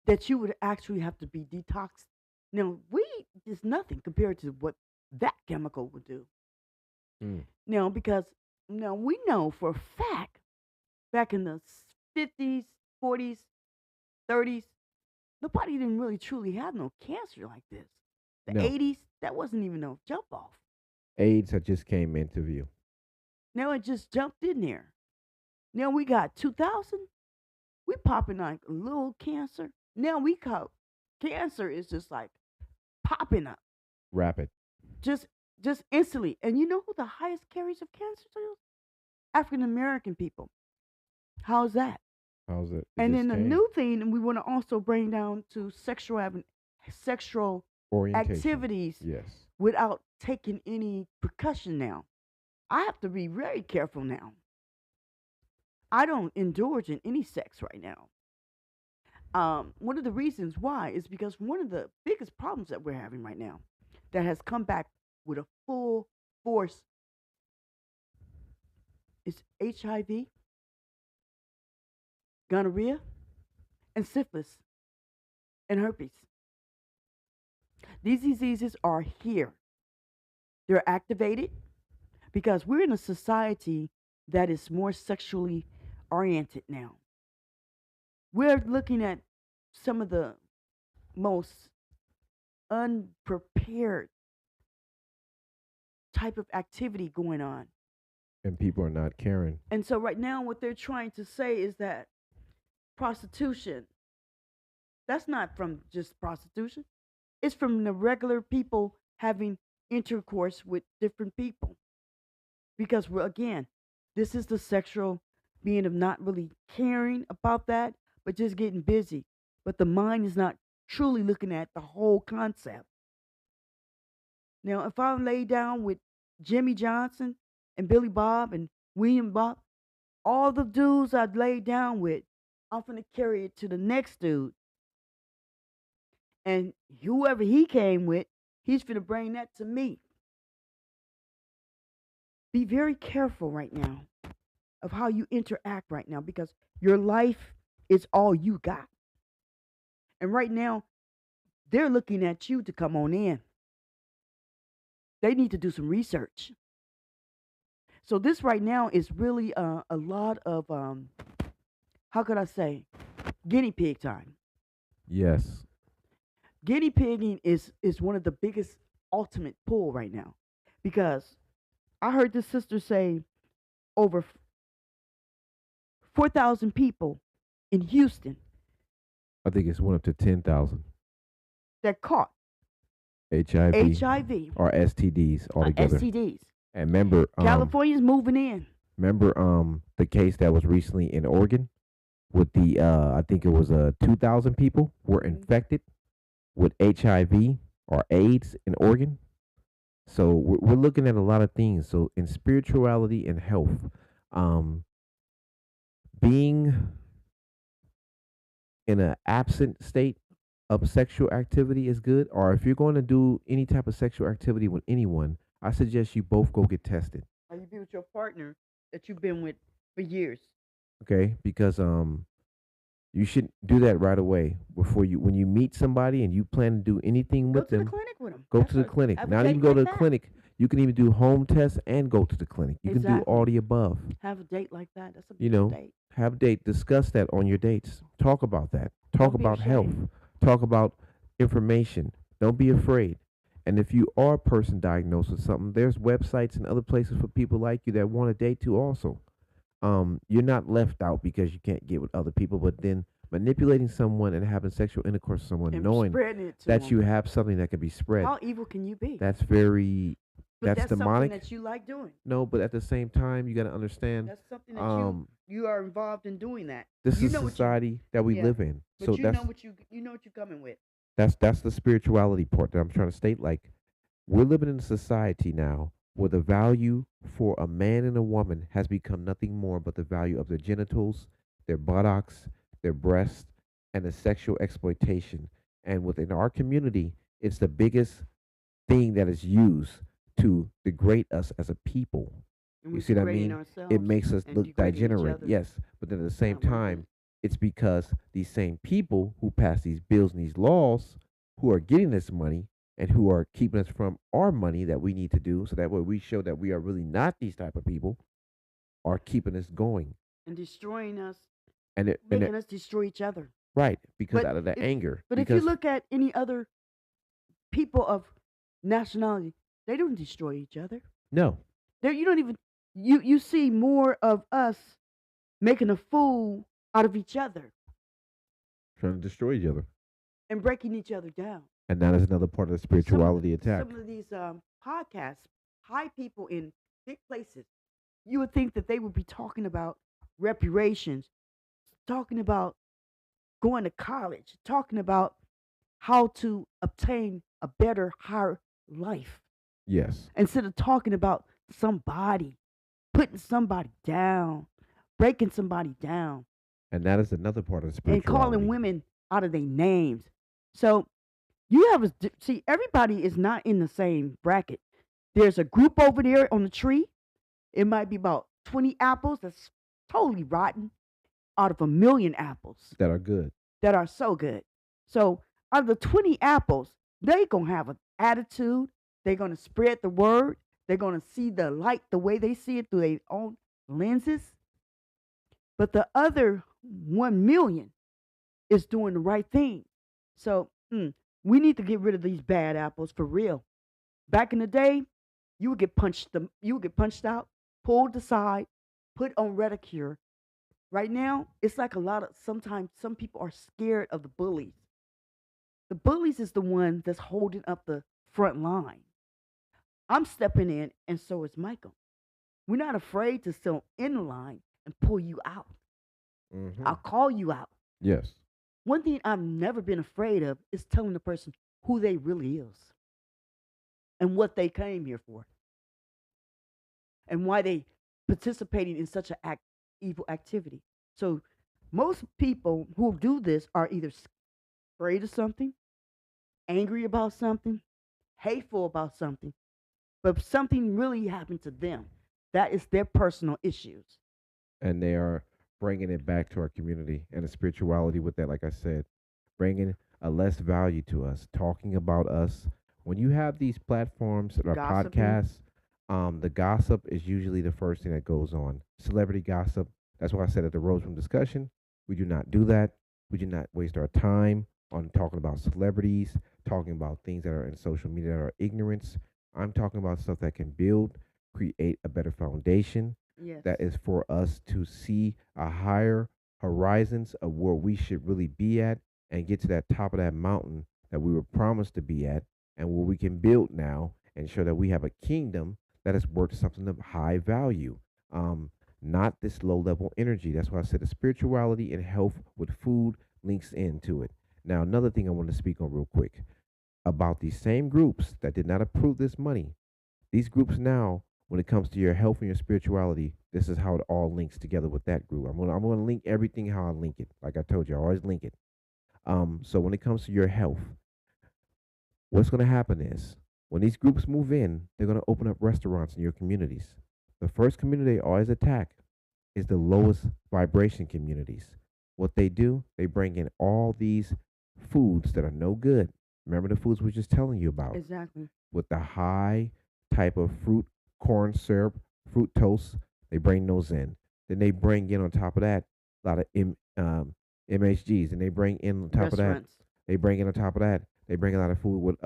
that you would actually have to be detoxed. Now, weed is nothing compared to what that chemical would do. mm. Now, because now we know for a fact back in the 50s, 40s, 30s, nobody didn't really truly have no cancer like this. The No, 80s, that wasn't even no jump off. AIDS had just came into view. Now it just jumped in there. Now we got 2000, we popping like a little cancer. Now we call cancer is just like popping up, Rapid. just just instantly. And you know who the highest carriers of cancer is? African American people. How's that? How's it? It And just then the came. new thing, we want to also bring down to sexual Orientation. activities Yes. without taking any precaution now. I have to be very careful now. I don't indulge in any sex right now. One of the reasons why is because one of the biggest problems that we're having right now that has come back with a full force is HIV, gonorrhea, and syphilis and herpes. These diseases are here. They're activated because we're in a society that is more sexually oriented now. We're looking at some of the most unprepared type of activity going on. And people are not caring. And so right now what they're trying to say is that prostitution, that's not from just prostitution. It's from the regular people having intercourse with different people. Because again, this is the sexual being of not really caring about that, but just getting busy. But the mind is not truly looking at the whole concept. Now, if I lay down with Jimmy Johnson and Billy Bob and William Bob, all the dudes I'd laid down with, I'm gonna carry it to the next dude. And whoever he came with, he's gonna bring that to me. Be very careful right now of how you interact right now because your life is all you got. And right now, they're looking at you to come on in. They need to do some research. So this right now is really a lot of how could I say guinea pig time. Yes. Guinea pigging is one of the biggest ultimate pull right now because I heard this sister say over 4,000 people in Houston I think it's went up to 10,000 that caught HIV HIV or STDs or altogether. STDs. And remember, California's moving in. the case that was recently in Oregon with the I think it was 2,000 people were infected with HIV or AIDS in Oregon. So we're looking at a lot of things. So in spirituality and health, um, being in an absent state of sexual activity is good. Or if you're going to do any type of sexual activity with anyone, I suggest you both go get tested. Or you be with your partner that you've been with for years. Okay, because you should do that right away before you when you meet somebody and you plan to do anything Go with to the them. clinic with them. Go to the clinic. Have a Not even date go like to the that. clinic. You can even do home tests and go to the clinic. You can do all Exactly. the above. Have a date like that. That's a You beautiful know, date. have a date. Discuss that on your dates. Talk about that. Talk Don't be about health. ashamed. Talk about information. Don't be afraid. And if you are a person diagnosed with something, there's websites and other places for people like you that want to date too also. You're not left out because you can't get with other people, but then manipulating someone and having sexual intercourse with someone And knowing spreading it to that you them. have something that can be spread, How evil can you be? that's very But that's that's something demonic. that you like doing. No, but at the same time you got to understand That's something that um you are involved in doing that. this You is know what you society that we yeah. live in. But So you that's know what you know what you're coming with. that's the spirituality part that I'm trying to state. Like, we're living in a society now where the value for a man and a woman has become nothing more but the value of their genitals, their buttocks, their breasts, and the sexual exploitation. And within our community, it's the biggest thing that is used to degrade us as a people. And You we're see what I degrading mean? ourselves It makes us and look degrading each degenerate, other. yes. But then at the same Not worth it. time, it's because these same people who pass these bills and these laws, who are getting this money and who are keeping us from our money that we need to do, so that way we show that we are really not these type of people, are keeping us going. And destroying us, And it making us destroy each other. right, because But out of the if anger. but if you Because look at any other people of nationality, they don't destroy each other. no, You don't even you see more of us making a fool out of each other trying to destroy each other. and breaking each other down. And that is another part of the spirituality attack. Some of these podcasts, high people in big places, you would think that they would be talking about reparations, talking about going to college, talking about how to obtain a better, higher life, Yes. instead of talking about somebody, putting somebody down, breaking somebody down, And that is another part of the and spirituality. calling women out of their names. So you have see, everybody is not in the same bracket. There's a group over there on the tree. It might be about 20 apples that's totally rotten out of a million apples that are good. that are so good. So out of the 20 apples, they going to have an attitude. They're going to spread the word. They're going to see the light the way they see it through their own lenses. But the other 1 million is doing the right thing. So we need to get rid of these bad apples for real. Back in the day, you would get punched out, pulled aside, put on Redicure. Right now, it's like sometimes some people are scared of the bullies. The bullies is the one that's holding up the front line. I'm stepping in, and so is Michael. We're not afraid to still in the line, and pull you out. Mm-hmm. I'll call you out. Yes. One thing I've never been afraid of is telling the person who they really is and what they came here for and why they participating in such an evil activity. So most people who do this are either afraid of something, angry about something, hateful about something, but something really happened to them. That is their personal issues. And they are bringing it back to our community and the spirituality with that, like I said, bringing a less value to us, talking about us. When you have these platforms that are Gossiping. podcasts, the gossip is usually the first thing that goes on. Celebrity gossip. That's why I said at the Rose Room discussion, we do not do that. We do not waste our time on talking about celebrities, talking about things that are in social media that are ignorance. I'm talking about stuff that can build, create a better foundation, Yes. that is for us to see a higher horizons of where we should really be at and get to that top of that mountain that we were promised to be at and where we can build now and show that we have a kingdom that is worth something of high value. Um, Not this low level energy. That's why I said the spirituality and health with food links into it. Now, another thing I want to speak on real quick about these same groups that did not approve this money. These groups now, when it comes to your health and your spirituality, this is how it all links together with that group. I'm gonna link everything how I link it. Like I told you, I always link it. So when it comes to your health, what's gonna happen is when these groups move in, they're gonna open up restaurants in your communities. The first community they always attack is the lowest vibration communities. What they do, they bring in all these foods that are no good. Remember the foods we were just telling you about Exactly. with the high type of fruit, corn syrup, fructose. They bring those in. Then they bring in on top of that a lot of MHGs, and they bring in on top of that. Restaurants. They bring in on top of that. They bring a lot of food with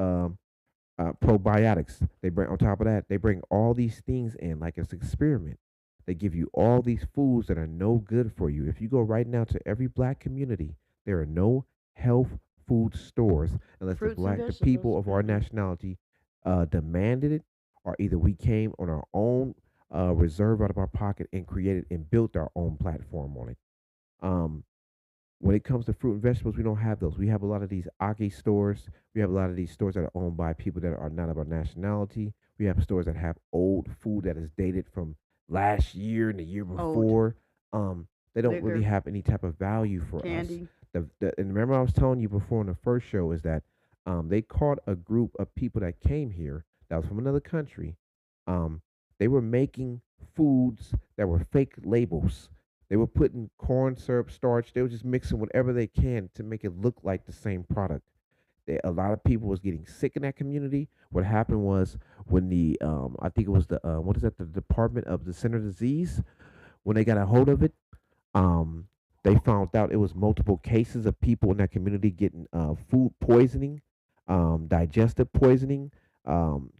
probiotics. They bring on top of that. They bring all these things in like it's an experiment. They give you all these foods that are no good for you. If you go right now to every black community, there are no health food stores unless Fruits and the vegetables. people of our nationality demanded it, or either we came on our own reserve out of our pocket and created and built our own platform on it. Um, when it comes to fruit and vegetables, we don't have those. We have a lot of these Aki stores. We have a lot of these stores that are owned by people that are not of our nationality. We have stores that have old food that is dated from last year and the year Old. before. They don't really Liquor. have any type of value for us. Candy. And remember, I was telling you before in the first show is that they caught a group of people that came here that was from another country. Um, they were making foods that were fake labels. They were putting corn syrup, starch. They were just mixing whatever they can to make it look like the same product. A lot of people was getting sick in that community. What happened was when the I think it was the what is that, the Department of the Center Disease, when they got a hold of it, um, they found out it was multiple cases of people in that community getting food poisoning, digestive poisoning,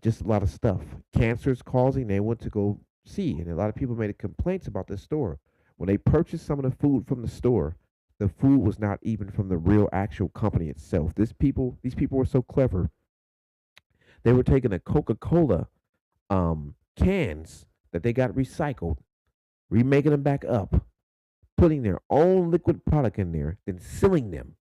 just a lot of stuff. Cancers causing. They went to go see, and a lot of people made complaints about this store. When they purchased some of the food from the store, the food was not even from the real actual company itself. These people were so clever. They were taking a Coca-Cola cans that they got recycled, remaking them back up, putting their own liquid product in there, then sealing them,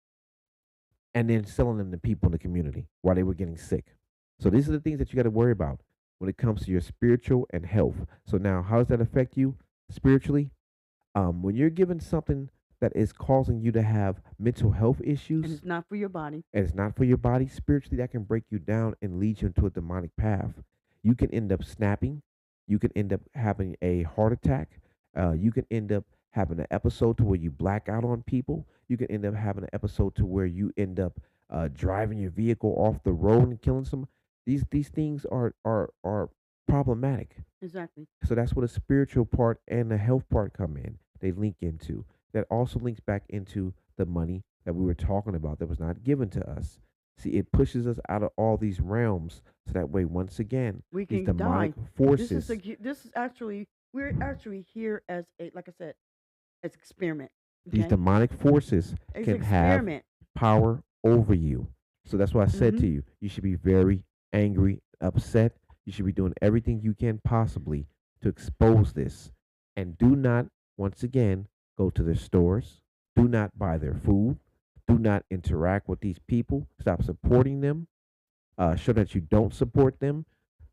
and then selling them to people in the community while they were getting sick. So these are the things that you got to worry about when it comes to your spiritual and health. So now, how does that affect you spiritually? When you're given something that is causing you to have mental health And issues it's not for your body. and it's not for your body spiritually, that can break you down and lead you into a demonic path. You can end up snapping. You can end up having a heart attack. You can end up having an episode to where you black out on people. You can end up having an episode to where you end up driving your vehicle off the road and killing some. These things are problematic. Exactly. So that's where the spiritual part and the health part come in. They link into. That also links back into the money that we were talking about that was not given to us. See, it pushes us out of all these realms. So that way, once again, We these can demonic die. forces, This is actually we're actually here as a, like I said, as experiment. these Okay. demonic forces It's can have experiment. power over you. So that's why I said Mm-hmm. to you, you should be very angry, upset. You should be doing everything you can possibly to expose this. And do not Once again, go to their stores. Do not buy their food. Do not interact with these people. Stop supporting them. Show that you don't support them.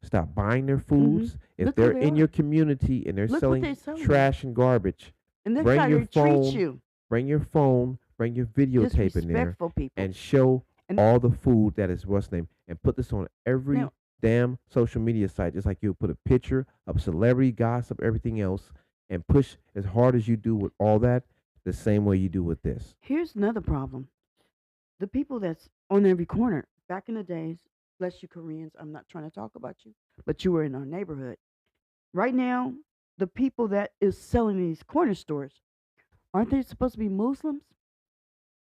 Stop buying their Mm-hmm. foods. If Look who they're they in your are. community and they're Look what selling they're selling you. trash and garbage, And look bring how your they treat phone, you. bring your phone, bring your videotape in there, Disrespectful people. and show And all the food that is what's name, and put this on every now, damn social media site, just like you put a picture of celebrity gossip, everything else, and push as hard as you do with all that, the same way you do with this. here's another problem. The people that's on every corner, back in the days, bless you Koreans, I'm not trying to talk about you, but you were in our neighborhood. Right now, the people that is selling these corner stores, aren't they supposed to be Muslims,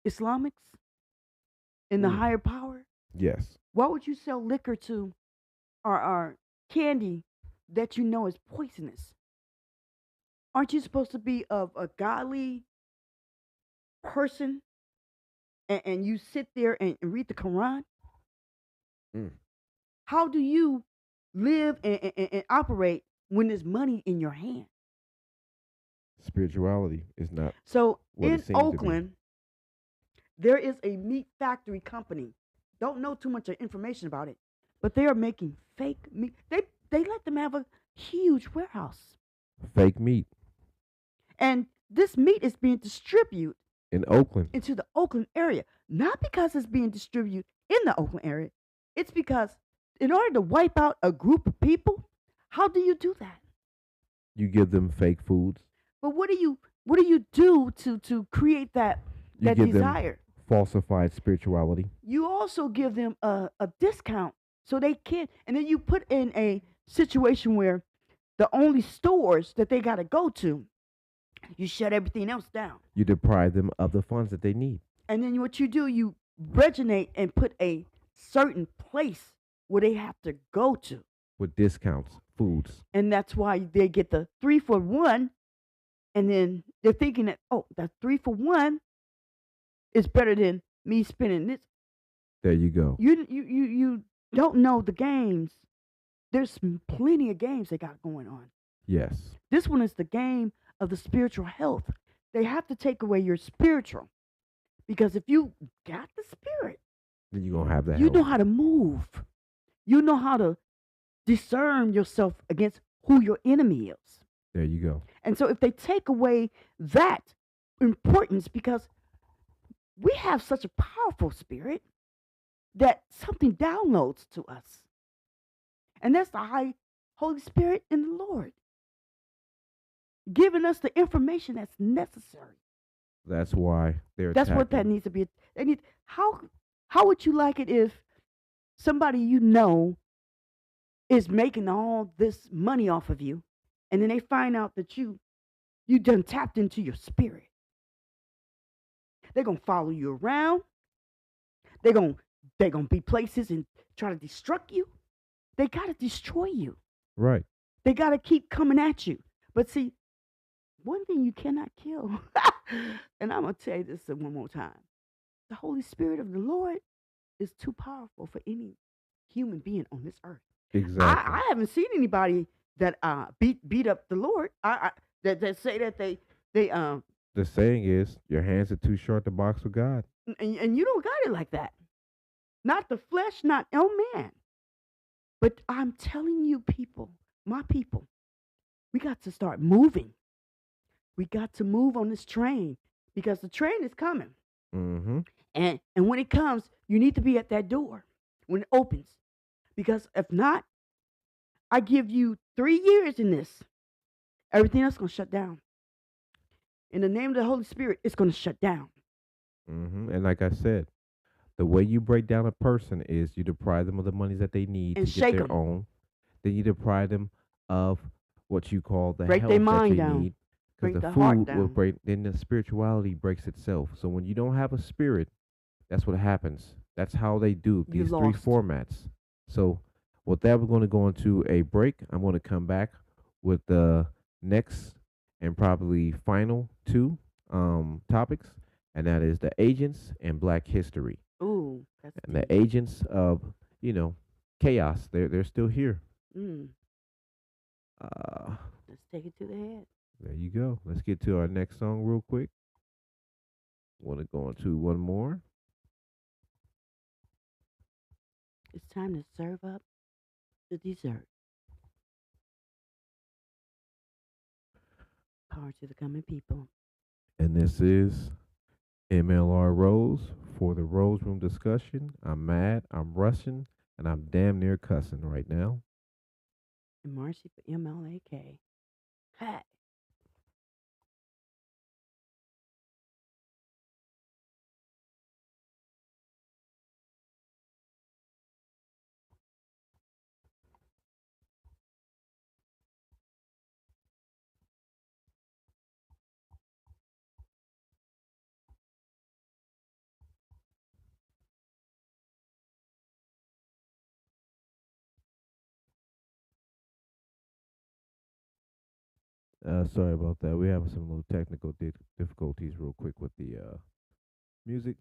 Islamics, in the Mm. higher power? Yes. Why would you sell liquor to or candy that you know is poisonous? Aren't you supposed to be of a godly person and you sit there and read the Quran? Mm. How do you live and operate when there's money in your hand? Spirituality is not So what it in seems to be. Oakland, there is a meat factory company. Don't know too much information about it, but they are making fake meat. They let them have a huge warehouse, Fake meat and this meat is being distributed in Oakland. into the Oakland area. Not because it's being distributed in the Oakland area. It's because in order to wipe out a group of people, how do you do that? You give them fake foods. But what do you do to create You that give them desire? falsified spirituality. You also give them a discount so they can, and then you put in a situation where the only stores that they got to go to, you shut everything else down. You deprive them of the funds that they need And then what you do, you originate and put a certain place where they have to go to. with discounts, foods. And that's why they get the 3 for 1. And then they're thinking that, oh, that 3 for 1 is better than me spending this. There you go. You don't know the games. There's plenty of games they got going on. Yes. This one is the game of the spiritual health. They have to take away your spiritual. Because if you got the spirit, Then you're going to have that you know health. how to move. You know how to discern yourself against who your enemy is. There you go. And so if they take away that importance, because we have such a powerful spirit that something downloads to us. And that's the high Holy Spirit in the Lord, giving us the information that's necessary. That's why they're That's what that attacking. needs to be. They need how would you like it if somebody you know is making all this money off of you, and then they find out that you done tapped into your spirit? They're gonna follow you around. They're gonna be places and try to destruct you. They gotta destroy you. Right. They gotta keep coming at you. But see, one thing you cannot kill, and I'm gonna tell you this one more time: the Holy Spirit of the Lord is too powerful for any human being on this earth. Exactly. I haven't seen anybody that beat up the Lord. That say that they The saying is, your hands are too short to box with God. and you don't got it like that. Not the flesh, not no man. But I'm telling you, people, my people, we got to start moving. We got to move on this train because the train is coming. Mm-hmm. And when it comes, you need to be at that door when it opens. Because if not, I give you 3 years in this. Everything else is going to shut down. In the name of the Holy Spirit, it's going to shut down. Mm-hmm. And like I said, the way you break down a person is you deprive them of the monies that they need And to get shake their 'em. own. Then you deprive them of what you call the Break health their that mind they down. need. Break Because the the heart food will down. break, then the spirituality breaks itself. So when you don't have a spirit, that's what happens. That's how they do You these three lost. formats. So with that, we're going to go into a break. I'm going to come back with the next and probably final two topics, and that is the agents and Black history. Ooh, that's And the deep. agents of, you know, chaos. They're still here. Mm, Uh, let's take it to the head. There you go. Let's get to our next song real quick. Want to go on to one more. It's time to serve up the dessert. Power to the coming people. And this is MLRose for the Rose Room discussion. I'm mad, I'm rushing, and I'm damn near cussing right now. And Marcy for MLAK. Hey. Sorry about that. We have some little technical difficulties real quick with the music.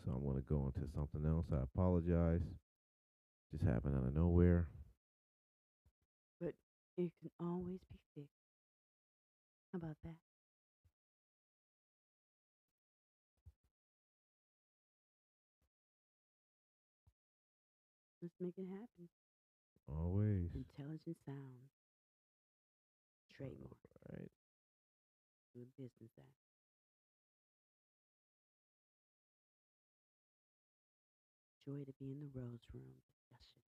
So I'm going to go into something else. I apologize. Just happened out of nowhere. But it can always be fixed. How about that? Let's make it happen. Always. Intelligent sound. Trademark. Right. Good business act. Joy to be in the Rose Room discussion.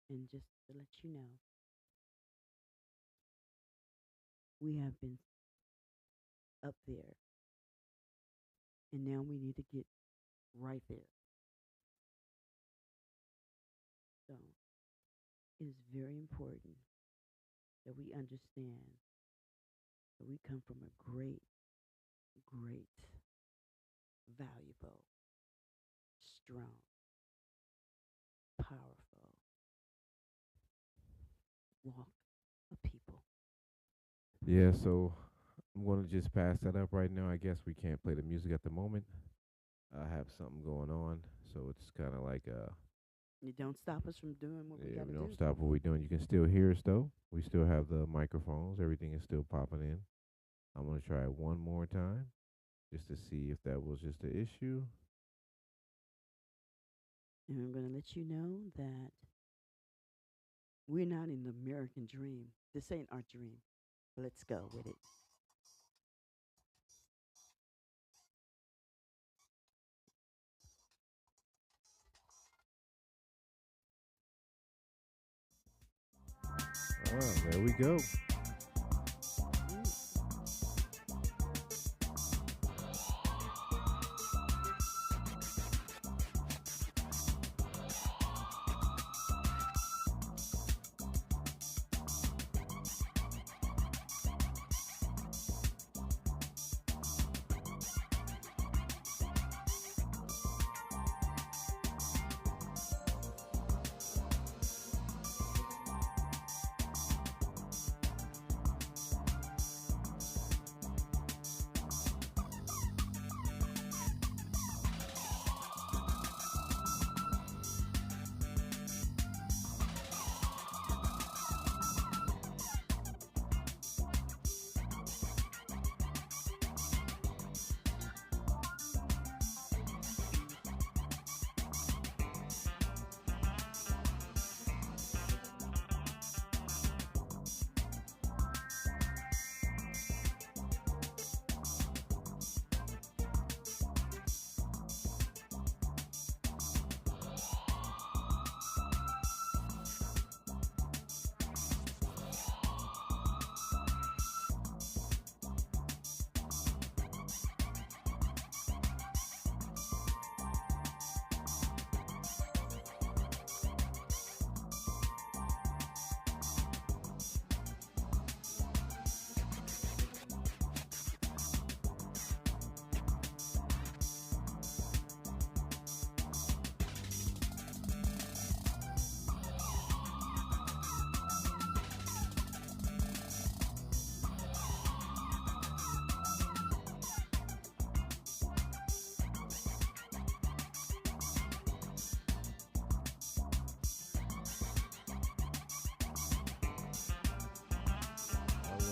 And just to let you know, we have been up there, and now we need to get right there. So it is very important that we understand that we come from a great, great, valuable, strong, powerful walk of people. Yeah, so I'm going to just pass that up right now. I guess we can't play the music at the moment. I have something going on, so it's kind of like It don't stop us from doing what we yeah, got we to don't do. stop what we're doing. You can still hear us though. We still have the microphones. Everything is still popping in. I'm gonna try it one more time just to see if that was just an issue. And I'm going to let you know that we're not in the American dream. This ain't our dream. Let's go with it. Oh, there we go. Mm.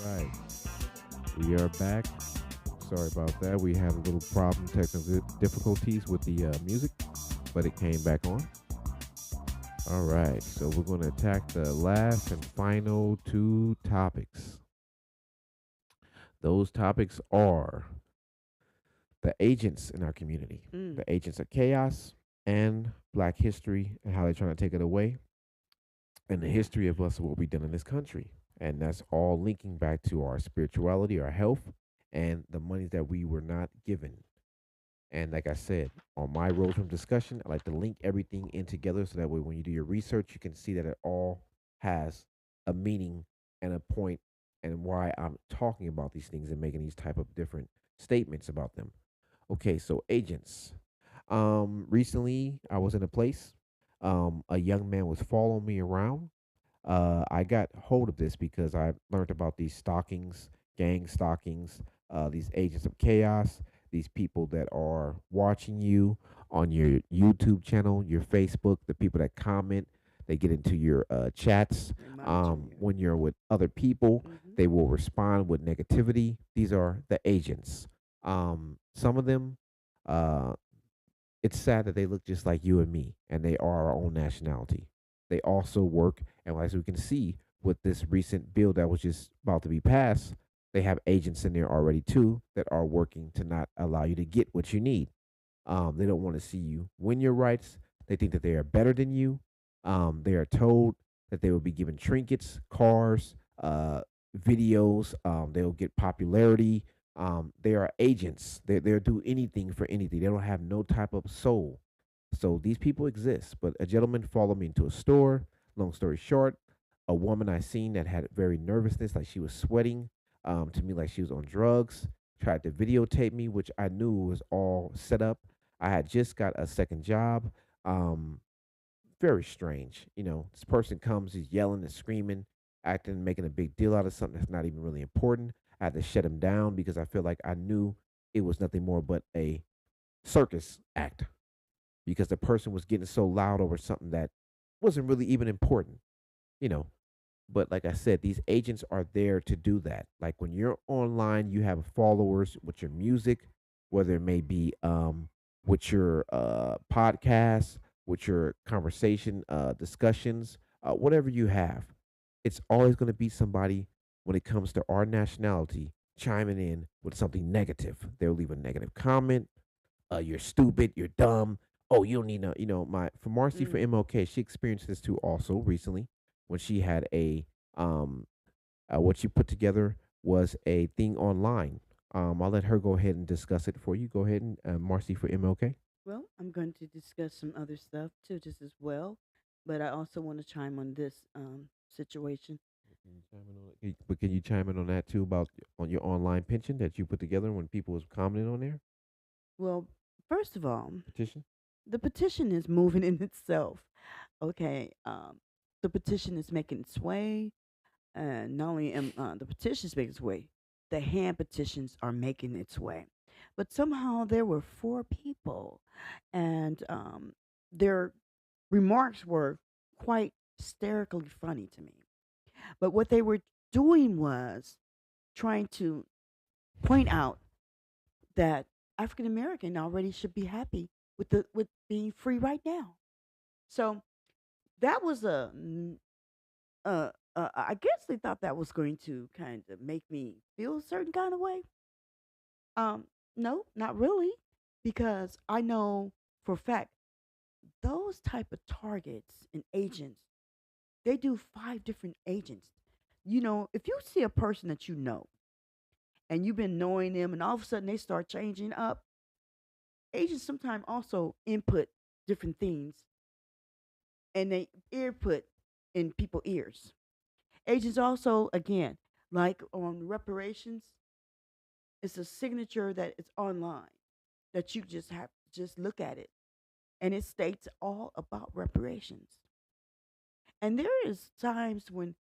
right, we are back. Sorry about that. We had a little problem, technical difficulties with the music, but it came back on. All right, so we're going to attack the last and final two topics. Those topics are the agents in our community, Mm. the agents of chaos, and Black history and how they're trying to take it away, and the history of us, what we've done in this country. And that's all linking back to our spirituality, our health, and the money that we were not given. And like I said, on my Rose Room discussion, I like to link everything in together so that way when you do your research, you can see that it all has a meaning and a point and why I'm talking about these things and making these type of different statements about them. Okay, so agents. Recently I was in a place. A young man was following me around. I got hold of this because I learned about these stalkings, gang stalkings, these agents of chaos, these people that are watching you on your YouTube channel, your Facebook, the people that comment, they get into your chats. They monitor you. When you're with other people, Hmm. they will respond with negativity. These are the agents. Some of them, uh, it's sad that they look just like you and me, and they are our own nationality. They also work, and as we can see with this recent bill that was just about to be passed, they have agents in there already too that are working to not allow you to get what you need. They don't want to see you win your rights. They think that they are better than you. They are told that they will be given trinkets, cars, videos. They'll get popularity. They are agents. They'll do anything for anything. They don't have no type of soul. So these people exist. But a gentleman followed me into a store. Long story short, a woman I seen that had very nervousness, like she was sweating, to me like she was on drugs. Tried to videotape me, which I knew was all set up. I had just got a second job. Um, Very strange. This person comes, he's yelling and screaming, acting, making a big deal out of something that's not even really important. I had to shut him down because I feel like I knew it was nothing more but a circus act because the person was getting so loud over something that wasn't really even important, you know. But like I said, these agents are there to do that. Like when you're online, you have followers with your music, whether it may be with your podcast, with your conversation discussions, whatever you have. It's always going to be somebody when it comes to our nationality chiming in with something negative. They'll leave a negative comment. You're stupid. You're dumb. Oh, you don't need no. My for Marcy for Mm. MLK, she experienced this too also recently when she had a um what she put together was a thing online. I'll let her go ahead and discuss it for you. Go ahead and Marcy for MLK. Well, I'm going to discuss some other stuff too, just as well. But I also want to chime on this situation. Can you chime in on it? But can you chime in on that too about on your online pension that you put together when people was commenting on there Well, first of all, petition? the petition is moving in itself. Okay, the petition is making its way, and not only the petitions making its way, the hand petitions are making its way. But somehow there were four people, and their remarks were quite hysterically funny to me. But what they were doing was trying to point out that African American already should be happy with being free right now. So that was I guess they thought that was going to kind of make me feel a certain kind of way. Um, no, not really, because I know for a fact those type of targets and agents, they do five different agents. If you see a person that you know and you've been knowing them and all of a sudden they start changing up, agents sometimes also input different things and they ear put in people's ears. Agents also, again, like on reparations, it's a signature that it's online that you just have to just look at it, and it states all about reparations. And there is times when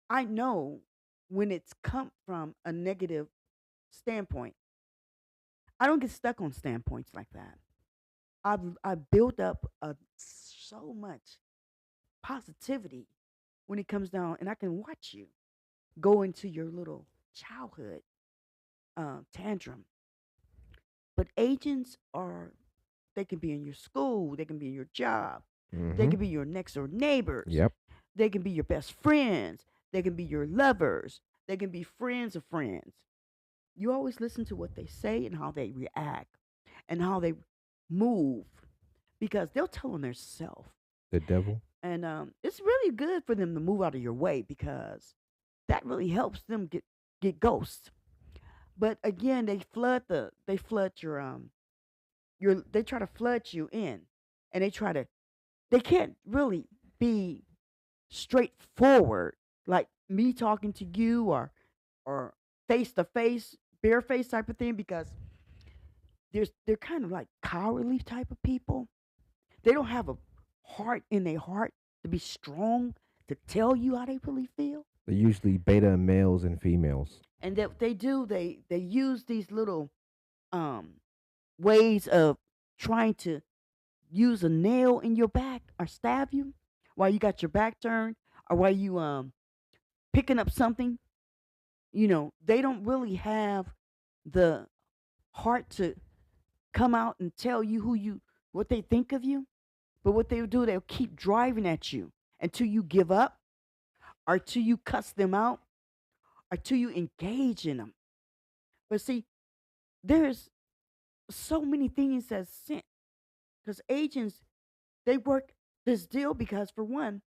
I know when it's come from a negative standpoint. I don't get stuck on standpoints like that. I've built up so much positivity when it comes down, and I can watch you. go into your little childhood tantrum. But agents are, they can be in your school, they can be in your job, they Mm-hmm. can be your next door neighbors, Yep. they can be your best friends, they can be your lovers, they can be friends of friends. You always listen to what they say and how they react and how they move because they'll tell on themselves. The devil. And it's really good for them to move out of your way because that really helps them get ghosts. But again, they flood your they try to flood you in, and they can't really be straightforward like me talking to you or face to face, bare face type of thing because they're kind of like cowardly type of people. They don't have a heart in their heart to be strong to tell you how they really feel. They're usually beta males and females. And that they do, they use these little um ways of trying to use a nail in your back or stab you while you got your back turned or while you picking up something. They don't really have the heart to come out and tell you what they think of you. But what they'll do, they'll keep driving at you until you give up or till you cuss them out or till you engage in them. But see, there's so many things that's sent because agents, they work this deal because for one,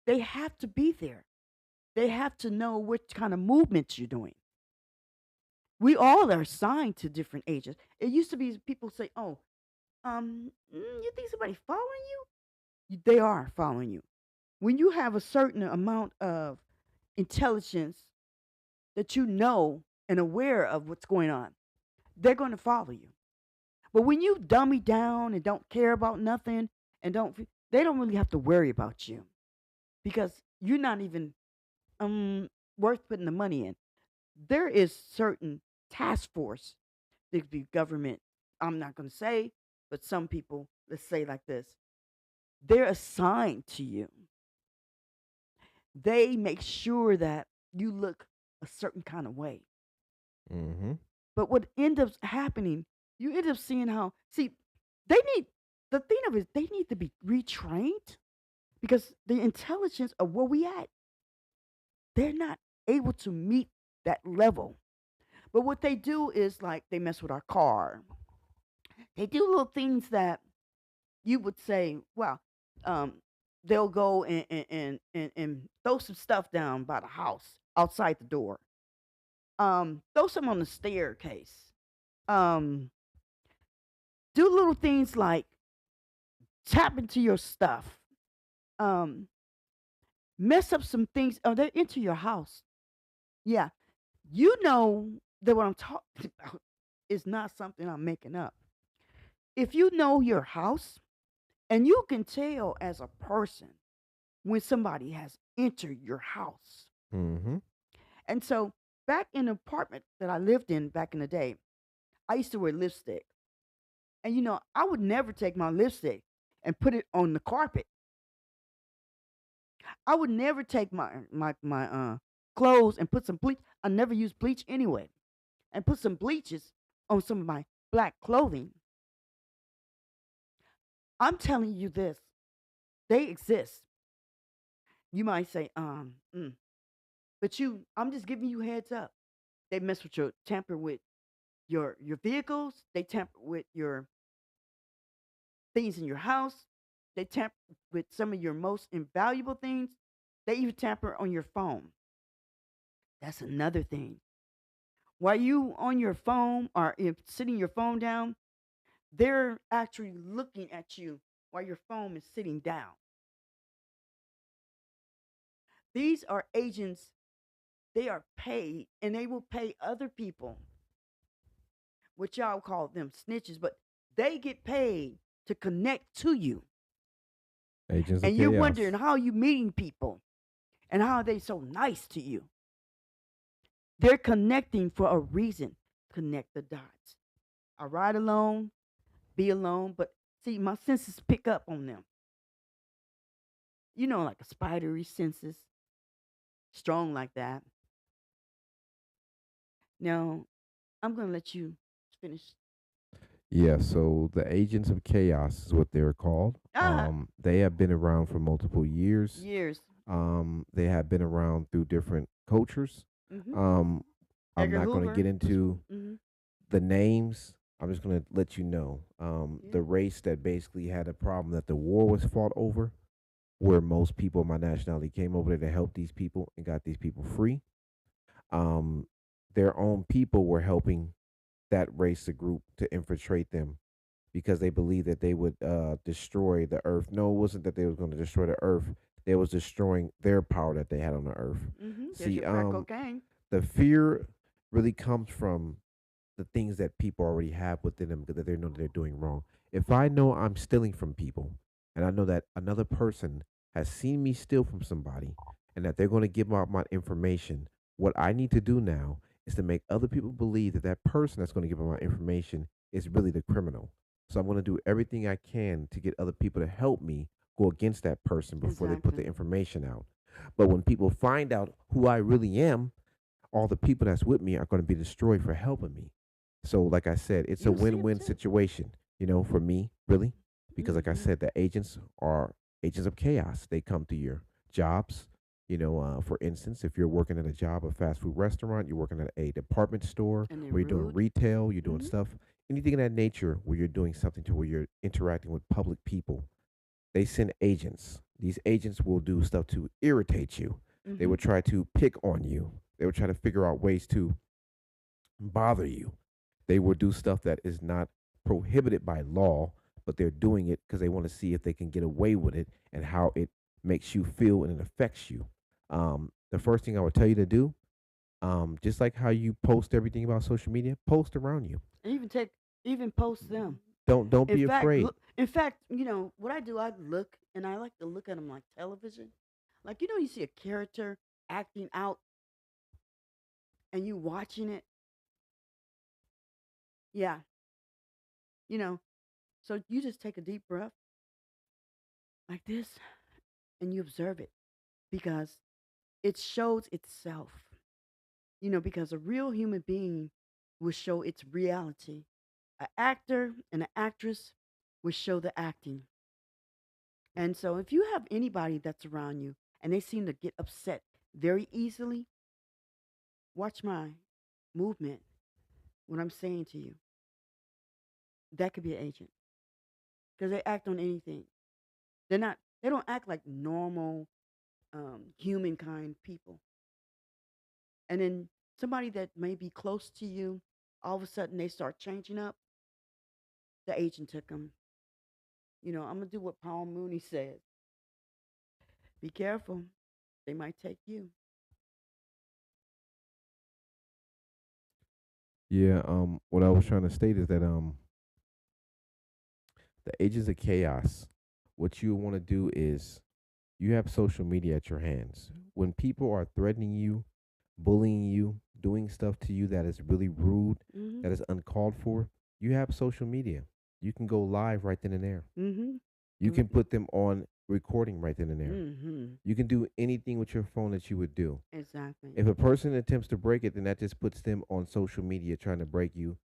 they have to be there. They have to know what kind of movements you're doing. We all are assigned to different agents. It used to be people say, "Oh, you think somebody following you? They are following you. When you have a certain amount of intelligence that you know and aware of what's going on, they're going to follow you. But when you dummy down and don't care about nothing and they don't really have to worry about you because you're not even worth putting the money in. There is certain task force, there could be government. I'm not going to say, but some people, let's say like this, they're assigned to you. They make sure that you look a certain kind of way. Mm-hmm. But what ends up happening, you end up seeing how, see, they need, the thing of it, they need to be retrained because the intelligence of where we at, they're not able to meet that level. But what they do is like they mess with our car. They do little things that you would say, well, um, they'll go and throw some stuff down by the house outside the door. Throw some on the staircase. Um, do little things like tap into your stuff. Um, mess up some things. Oh, they're into your house. Yeah, you know that what I'm talking about is not something I'm making up. If you know your house, and you can tell as a person when somebody has entered your house. Mm-hmm. And so back in the apartment that I lived in back in the day, I used to wear lipstick. And I would never take my lipstick and put it on the carpet. I would never take my clothes and put some bleach. I never use bleach anyway. And put some bleaches on some of my black clothing. I'm telling you this. They exist. You might say, but I'm just giving you heads up. They mess with your tamper with your vehicles. They tamper with your things in your house. They tamper with some of your most invaluable things. They even tamper on your phone. That's another thing. While you on your phone or if sitting your phone down, they're actually looking at you while your phone is sitting down. These are agents. They are paid, and they will pay other people, which y'all call them snitches, but they get paid to connect to you. Agents of And you're chaos. wondering how you meeting people and how are they so nice to you. They're connecting for a reason. Connect the dots. I ride alone, be alone, but see, my senses pick up on them. Like a spidery senses, strong like that. Now, I'm going to let you finish. Yeah, so the Agents of Chaos is what they're called. Ah, They have been around for multiple years. years. They have been around through different cultures. Mm-hmm. Um, I'm Edgar not going to Hoover get was into one. Mm-hmm. the names. I'm just going to let you know. Yeah. The race that basically had a problem that the war was fought over, where most people of my nationality came over there to help these people and got these people free. Um, their own people were helping that race, the group, to infiltrate them because they believed that they would destroy the earth. No, it wasn't that they was going to destroy the earth. They was destroying their power that they had on the earth. Mm-hmm. There's See, your crack cocaine. the fear really comes from the things that people already have within them that they know that they're doing wrong. If I know I'm stealing from people and I know that another person has seen me steal from somebody and that they're going to give out my information, what I need to do now is to make other people believe that that person that's going to give them my information is really the criminal. So I'm going to do everything I can to get other people to help me go against that person before they put the Exactly. information out. But when people find out who I really am, all the people that's with me are going to be destroyed for helping me. So, like I said, it's a You'll see them win-win too. situation, for me, really, because like I Mm-hmm. said, the agents are agents of chaos. They come to your jobs. For instance, if you're working at a job, a fast food restaurant, you're working at a department store, And they're where you're doing rude. retail, you're doing Mm-hmm. stuff, anything of that nature, where you're doing something to where you're interacting with public people, they send agents. These agents will do stuff to irritate you. They Mm-hmm. will try to pick on you. They will try to figure out ways to bother you. They will do stuff that is not prohibited by law, but they're doing it because they want to see if they can get away with it and how it makes you feel and it affects you. The first thing I would tell you to do, just like how you post everything about social media, post around you. And even post them. Don't In be fact, afraid. look. In fact, what I do. I look, and I like to look at them like television. Like you see a character acting out, and you watching it. Yeah, you know. So you just take a deep breath like this, and you observe it because it shows itself. Because a real human being will show its reality. An actor and an actress will show the acting. And so if you have anybody that's around you and they seem to get upset very easily, watch my movement, what I'm saying to you. That could be an agent because they act on anything. They don't act like normal humankind people. And then somebody that may be close to you, all of a sudden they start changing up. The agent took them. I'm going to do what Paul Mooney says. Be careful. They might take you. Yeah. What I was trying to state is that the agents of chaos. What you want to do is you have social media at your hands. When people are threatening you, bullying you, doing stuff to you that is really rude, Mm-hmm. that is uncalled for, you have social media. You can go live right then and there. Mm-hmm. You can put them on recording right then and there. Mm-hmm. You can do anything with your phone that you would do. Exactly. If a person attempts to break it, then that just puts them on social media trying to break you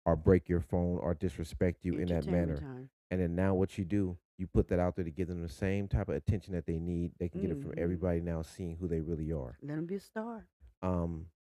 or break your phone or disrespect you in that Entertainment manner. time. And then now what you do, you put that out there to give them the same type of attention that they need. They can get it from Mm-hmm. everybody now seeing who they really are. Let them be a star.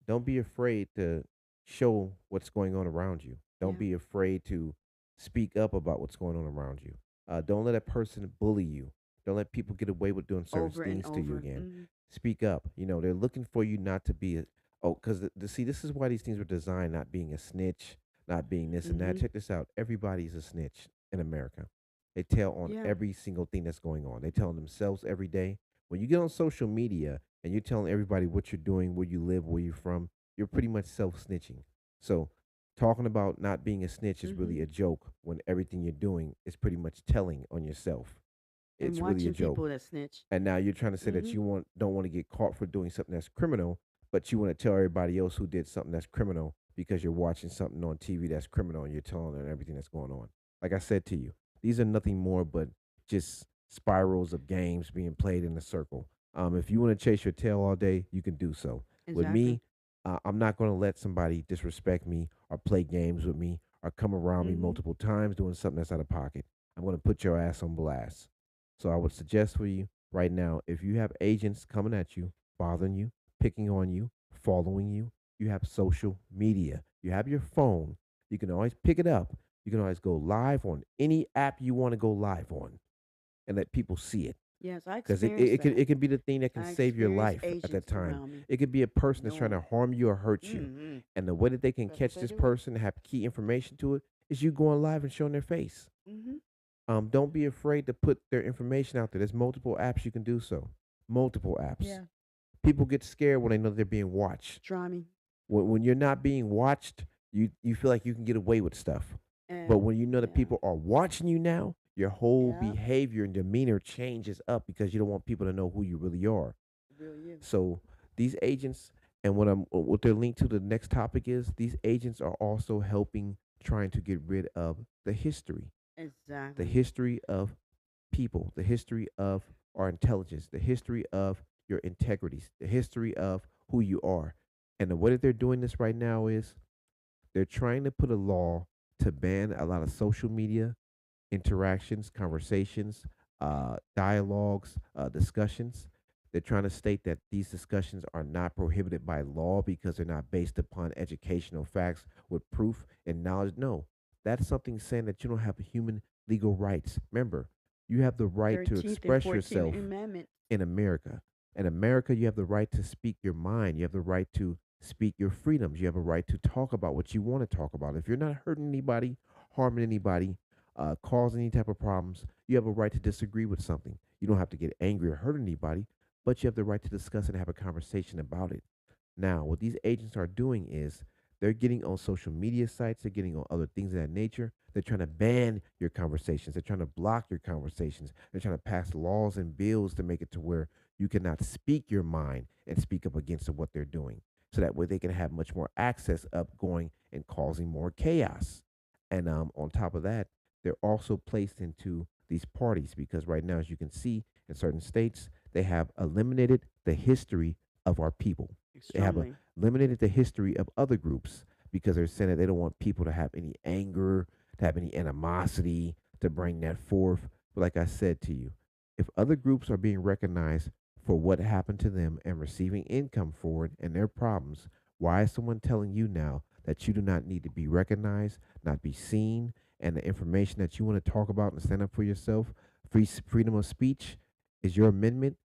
Don't be afraid to show what's going on around you. Don't Yeah. be afraid to speak up about what's going on around you. Don't let a person bully you. Don't let people get away with doing certain Over and things to you over. again. Mm-hmm. Speak up. They're looking for you not to be a, oh, because see, this is why these things were designed, not being a snitch, not being this and that. Mm-hmm. Check this out. Everybody's a snitch in America. They tell on Yeah. every single thing that's going on. They tell on themselves every day. When you get on social media and you're telling everybody what you're doing, where you live, where you're from, you're pretty much self snitching. So, talking about not being a snitch is Mm-hmm. really a joke when everything you're doing is pretty much telling on yourself. And It's really a watching joke. people that snitch. And now you're trying to say that Mm-hmm. you don't want to get caught for doing something that's criminal, but you want to tell everybody else who did something that's criminal because you're watching something on TV that's criminal and you're telling them everything that's going on. Like I said to you, these are nothing more but just spirals of games being played in a circle. If you want to chase your tail all day, you can do so. With Exactly. me, I'm not going to let somebody disrespect me or play games with me or come around me Mhm. multiple times doing something that's out of pocket. I'm going to put your ass on blast. So I would suggest for you right now, if you have agents coming at you, bothering you, picking on you, following you, you have social media, you have your phone, you can always pick it up. You can always go live on any app you want to go live on and let people see it Yes, I because experienced that. it can be the thing that can I save your experienced life at that agents time. around me It could be a person that's trying to knowing. harm you or hurt you, Mm-hmm. and the way that they can Better catch say this the least. person and have key information to it is you going live and showing their face. Mm-hmm. Don't be afraid to put their information out there. There's multiple apps you can do so. Multiple apps. Yeah. People get scared when they know they're being watched. Try me. When you're not being watched, you feel like you can get away with stuff. But And when you know that yeah. people are watching you now, your whole Yeah. behavior and demeanor changes up because you don't want people to know who you really are. Real you. So these agents, and what they're linked to the next topic is these agents are also helping trying to get rid of the Exactly. history of people, the history of our intelligence, the history of your integrities, the history of who you are. And the way that they're doing this right now is they're trying to put a law to ban a lot of social media interactions, conversations, dialogues, discussions. They're trying to state that these discussions are not prohibited by law because they're not based upon educational facts with proof and knowledge. No, that's something saying that you don't have human legal rights. Remember, you have the right to 13th and express 14th yourself Amendment. in America. In America, you have the right to speak your mind. You have the right to speak your freedoms. You have a right to talk about what you want to talk about. If you're not hurting anybody, harming anybody, causing any type of problems, you have a right to disagree with something. You don't have to get angry or hurt anybody, but you have the right to discuss and have a conversation about it. Now, what these agents are doing is they're getting on social media sites, they're getting on other things of that nature. They're trying to ban your conversations, they're trying to block your conversations, they're trying to pass laws and bills to make it to where you cannot speak your mind and speak up against what they're doing. So that way they can have much more access up going and causing more chaos. And on top of that, they're also placed into these parties because right now, as you can see in certain states, they have eliminated the history of our people. They have Extremely. eliminated the history of other groups because they're saying that they don't want people to have any anger, to have any animosity, to bring that forth. But like I said to you, if other groups are being recognized for what happened to them and receiving income for it and their problems, why is someone telling you now that you do not need to be recognized, not be seen, and the information that you want to talk about and stand up for yourself, freedom of speech, is your amendment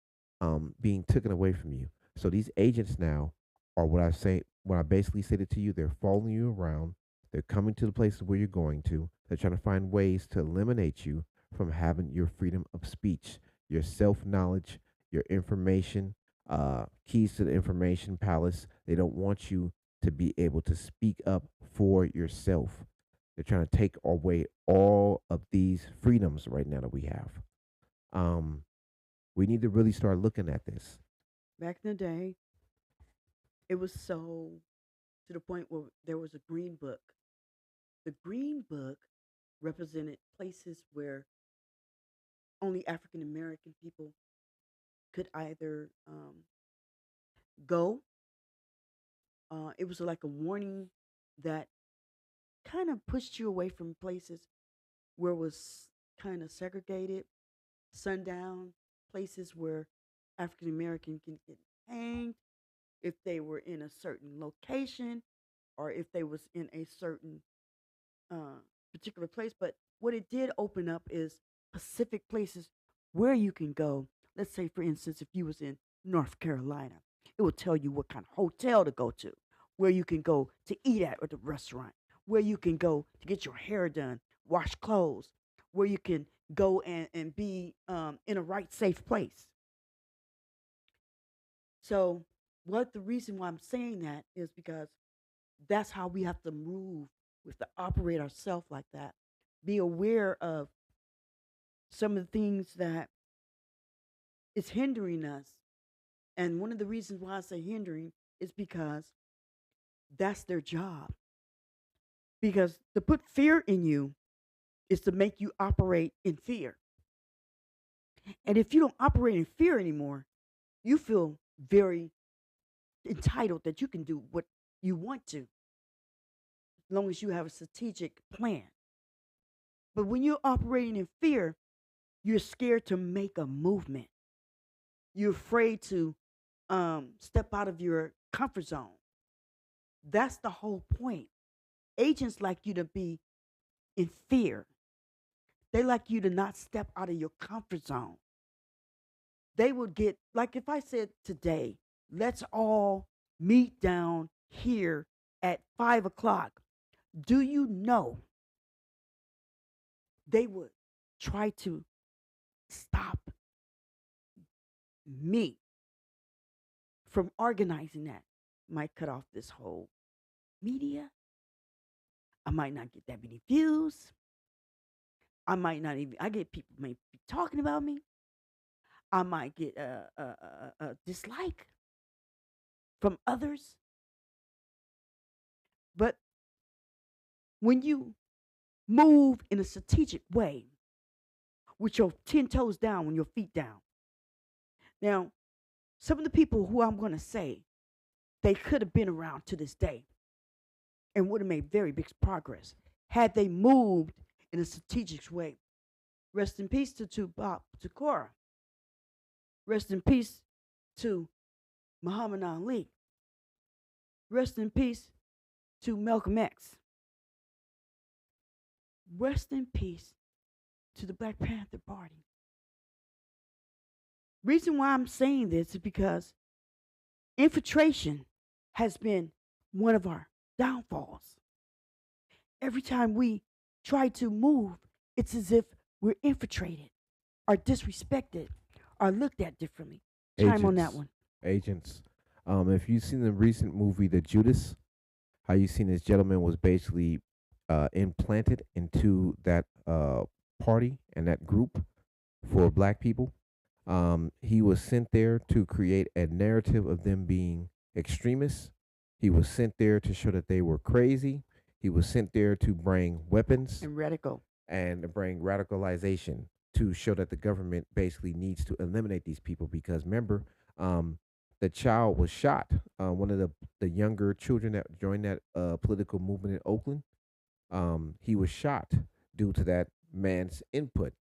being taken away from you? So these agents now are what I basically stated to you. They're following you around. They're coming to the places where you're going to. They're trying to find ways to eliminate you from having your freedom of speech, your self knowledge, your information, keys to the information palace. They don't want you to be able to speak up for yourself. They're trying to take away all of these freedoms right now that we have. Um, we need to really start looking at this. Back in the day, it was so to the point where there was a green book. The green book represented places where only African American people could either go. It was like a warning that kind of pushed you away from places where it was kind of segregated, sundown places where African American can get hanged if they were in a certain location or if they was in a certain uh, particular place. But what it did open up is specific places where you can go. Let's say, for instance, if you was in North Carolina, it will tell you what kind of hotel to go to, where you can go to eat at the restaurant, where you can go to get your hair done, wash clothes, where you can go and be in a right safe place. So, what the reason why I'm saying that is because that's how we have to move. We have to operate ourselves like that. Be aware of some of the things that is hindering us. And one of the reasons why I say hindering is because that's their job. Because to put fear in you is to make you operate in fear. And if you don't operate in fear anymore, you feel very entitled that you can do what you want to, as long as you have a strategic plan. But when you're operating in fear, you're scared to make a movement. You're afraid to step out of your comfort zone. That's the whole point. Agents like you to be in fear. They like you to not step out of your comfort zone. They would get, like if I said today, let's all meet down here at 5 o'clock. Do you know they would try to stop me from organizing that? Might cut off this whole media. I might not get that many views. I might not even, I get people may be talking about me. I might get a dislike from others. But when you move in a strategic way with your 10 toes down, when your feet down. Now, some of the people who I'm going to say, they could have been around to this day and would have made very big progress had they moved in a strategic way. Rest in peace to Tupac Shakur. Rest in peace to Muhammad Ali. Rest in peace to Malcolm X. Rest in peace to the Black Panther Party. Reason why I'm saying this is because infiltration has been one of our downfalls. Every time we try to move, it's as if we're infiltrated, or disrespected, or looked at differently. Chime on that Agents, one. agents. If you've seen the recent movie, The Judas, how you seen this gentleman was basically implanted into that party and that group for black people. He was sent there to create a narrative of them being extremists. He was sent there to show that they were crazy. He was sent there to bring weapons And radical. and to bring radicalization to show that the government basically needs to eliminate these people because remember, um, the child was shot. One of the younger children that joined that political movement in Oakland, he was shot due to that man's input.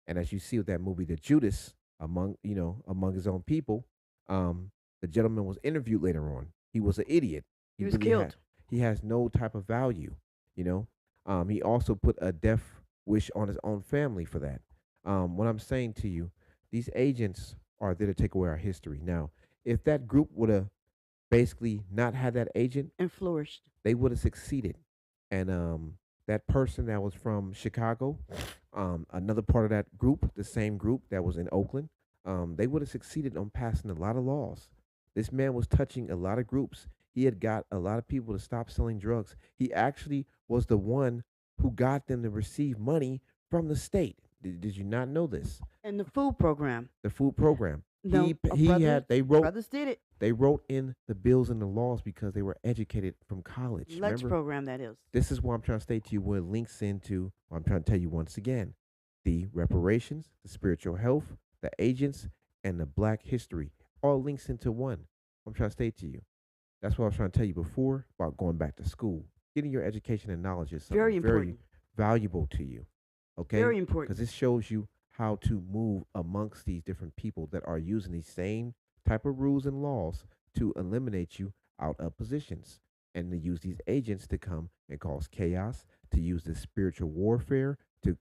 And as you see with that movie, The Judas, among his own people, the gentleman was interviewed later on. He was an idiot. He He was really had killed. he has no type of value. You know, he also put a death wish on his own family for that. What I'm saying to you, these agents are there to take away our history. Now, if that group would have basically not had that agent, And flourished. they would have succeeded. And that person that was from Chicago, another part of that group, the same group that was in Oakland, they would have succeeded on passing a lot of laws. This man was touching a lot of groups. He had got a lot of people to stop selling drugs. He actually was the one who got them to receive money from the state. Did you not know this? And the food program. The food program. No, He brothers, had brothers did it. they wrote in the bills and the laws because they were educated from college. Lunch Remember, program, that is. this is what I'm trying to state to you. Where it links into what I'm trying to tell you once again: the reparations, the spiritual health, the agents, and the Black history all links into one. I'm trying to state to you. That's what I was trying to tell you before about going back to school. Getting your education and knowledge is Very something very important. valuable to you. Okay, Very important. because it shows you how to move amongst these different people that are using these same type of rules and laws to eliminate you out of positions and to use these agents to come and cause chaos, to use this spiritual warfare to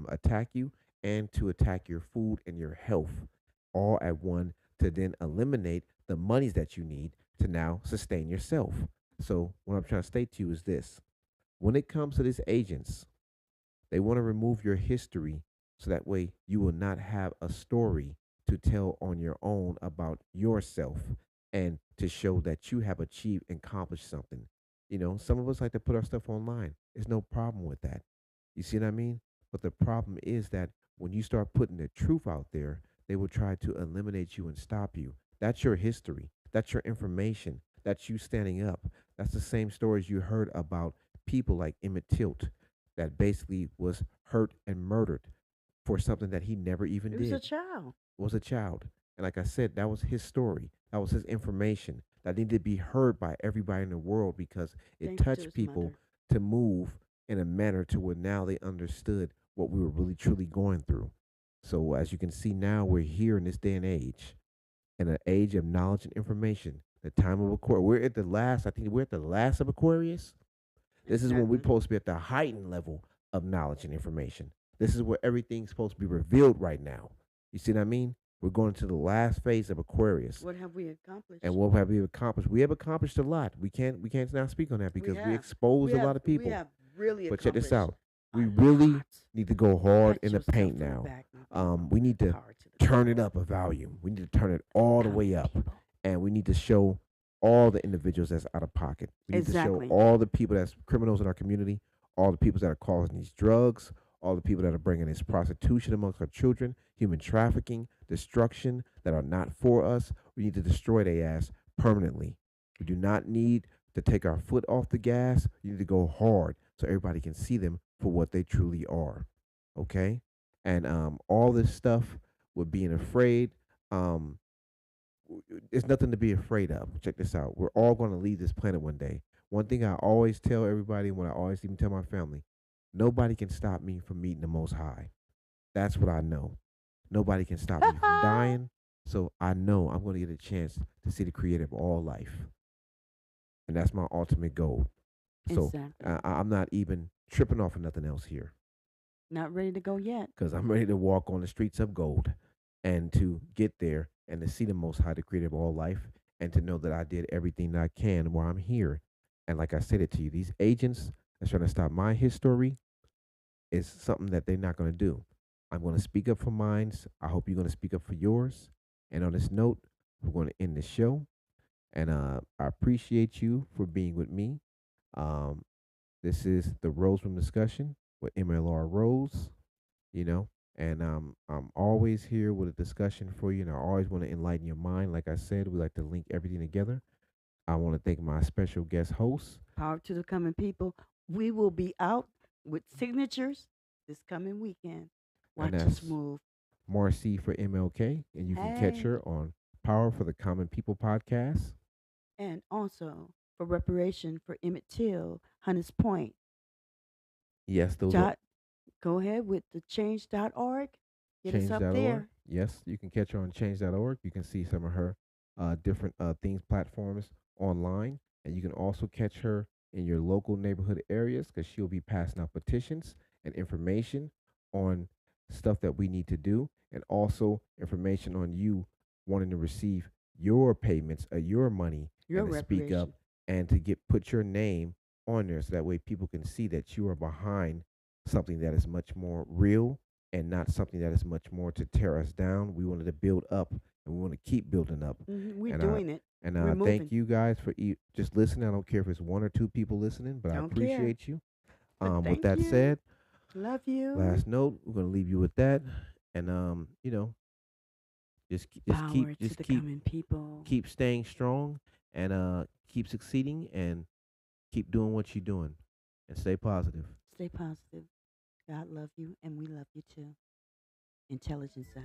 attack you and to attack your food and your health all at one to then eliminate the monies that you need to now sustain yourself. So what I'm trying to state to you is this: when it comes to these agents, they want to remove your history so that way you will not have a story to tell on your own about yourself and to show that you have achieved and accomplished something. Some of us like to put our stuff online. There's no problem with that. You see what I mean? But the problem is that when you start putting the truth out there, they will try to eliminate you and stop you. That's your history. That's your information. That's you standing up. That's the same stories you heard about people like Emmett Tilt that basically was hurt and murdered for something that he never even He was a did, child. was a child. And like I said, that was his story. That was his information. that need to be heard by everybody in the world because it touched Gangsters, people mother. to move in a manner to where now they understood what we were really truly going through. So as you can see now, we're here in this day and age, in an age of knowledge and information. The time of Aquarius. We're at the last. I think we're at the last of Aquarius. This is when we're Exactly. supposed to be at the heightened level of knowledge and information. This is where everything's supposed to be revealed right now. You see what I mean? We're going to the last phase of Aquarius. What have we And accomplished? what have we accomplished? We have accomplished a lot. We can't now speak on that We because we have. exposed a lot of We people. have really But check this accomplished out. a We really lot. need to go hard Pat in the yourself paint on the now. back, Nuvi. We need to Power to the turn it people. up a volume. We need to turn it all the way Common up. people. And we need to show all the individuals that's out of pocket. We need to show Exactly. all the people that's criminals in our community, all the people that are causing these drugs, all the people that are bringing this prostitution amongst our children, human trafficking, destruction that are not for us. We need to destroy their ass permanently. We do not need to take our foot off the gas. You need to go hard so everybody can see them for what they truly are. Okay? And all this stuff with being afraid, um, there's nothing to be afraid of. Check this out. We're all going to leave this planet one day. One thing I always tell everybody, and what I always even tell my family, nobody can stop me from meeting the Most High. That's what I know. Nobody can stop me from dying. So I know I'm going to get a chance to see the creator of all life. And that's my ultimate goal. So Exactly. I'm not even tripping off of nothing else here Not ready to go yet. because I'm ready to walk on the streets of gold and to get there and to see the Most High, the creator of all life, and to know that I did everything that I can while I'm here. And like I said it to you, these agents that's trying to stop my history is something that they're not going to do. I'm going to speak up for mine. I hope you're going to speak up for yours. And on this note, we're going to end the show. And I appreciate you for being with me. Um, this is the Rose Room discussion with MLRose, you know, and I'm always here with a discussion for you, and I always want to enlighten your mind. Like I said, we like to link everything together. I want to thank my special guest host, Power to the coming people. We will be out with signatures this coming weekend. and Watch us that's move. Marcy for MLK, and you can catch Hey. her on Power for the Common People podcast. And also for reparation for Emmett Till, Hunters Point. Yes, those are Dot, go ahead with the change.org. Get us up change.org. there. Yes, you can catch her on change.org. You can see some of her different things, platforms online. And you can also catch her in your local neighborhood areas because she'll be passing out petitions and information on stuff that we need to do, and also information on you wanting to receive your payments or your money Your and to speak up reparation. and to get put your name on there so that way people can see that you are behind something that is much more real and not something that is much more to tear us down. We wanted to build up and we want to keep building up. We're And doing it. We're thank moving. you guys for just listening. I don't care if it's one or two people listening, but I Don't care. appreciate you. But With thank that you. said, Love you. last note, we're gonna leave you with that, and Power to the coming people. keep staying strong, and keep succeeding, and keep doing what you're doing, and stay positive. Stay positive. God love you and we love you too. Intelligence out.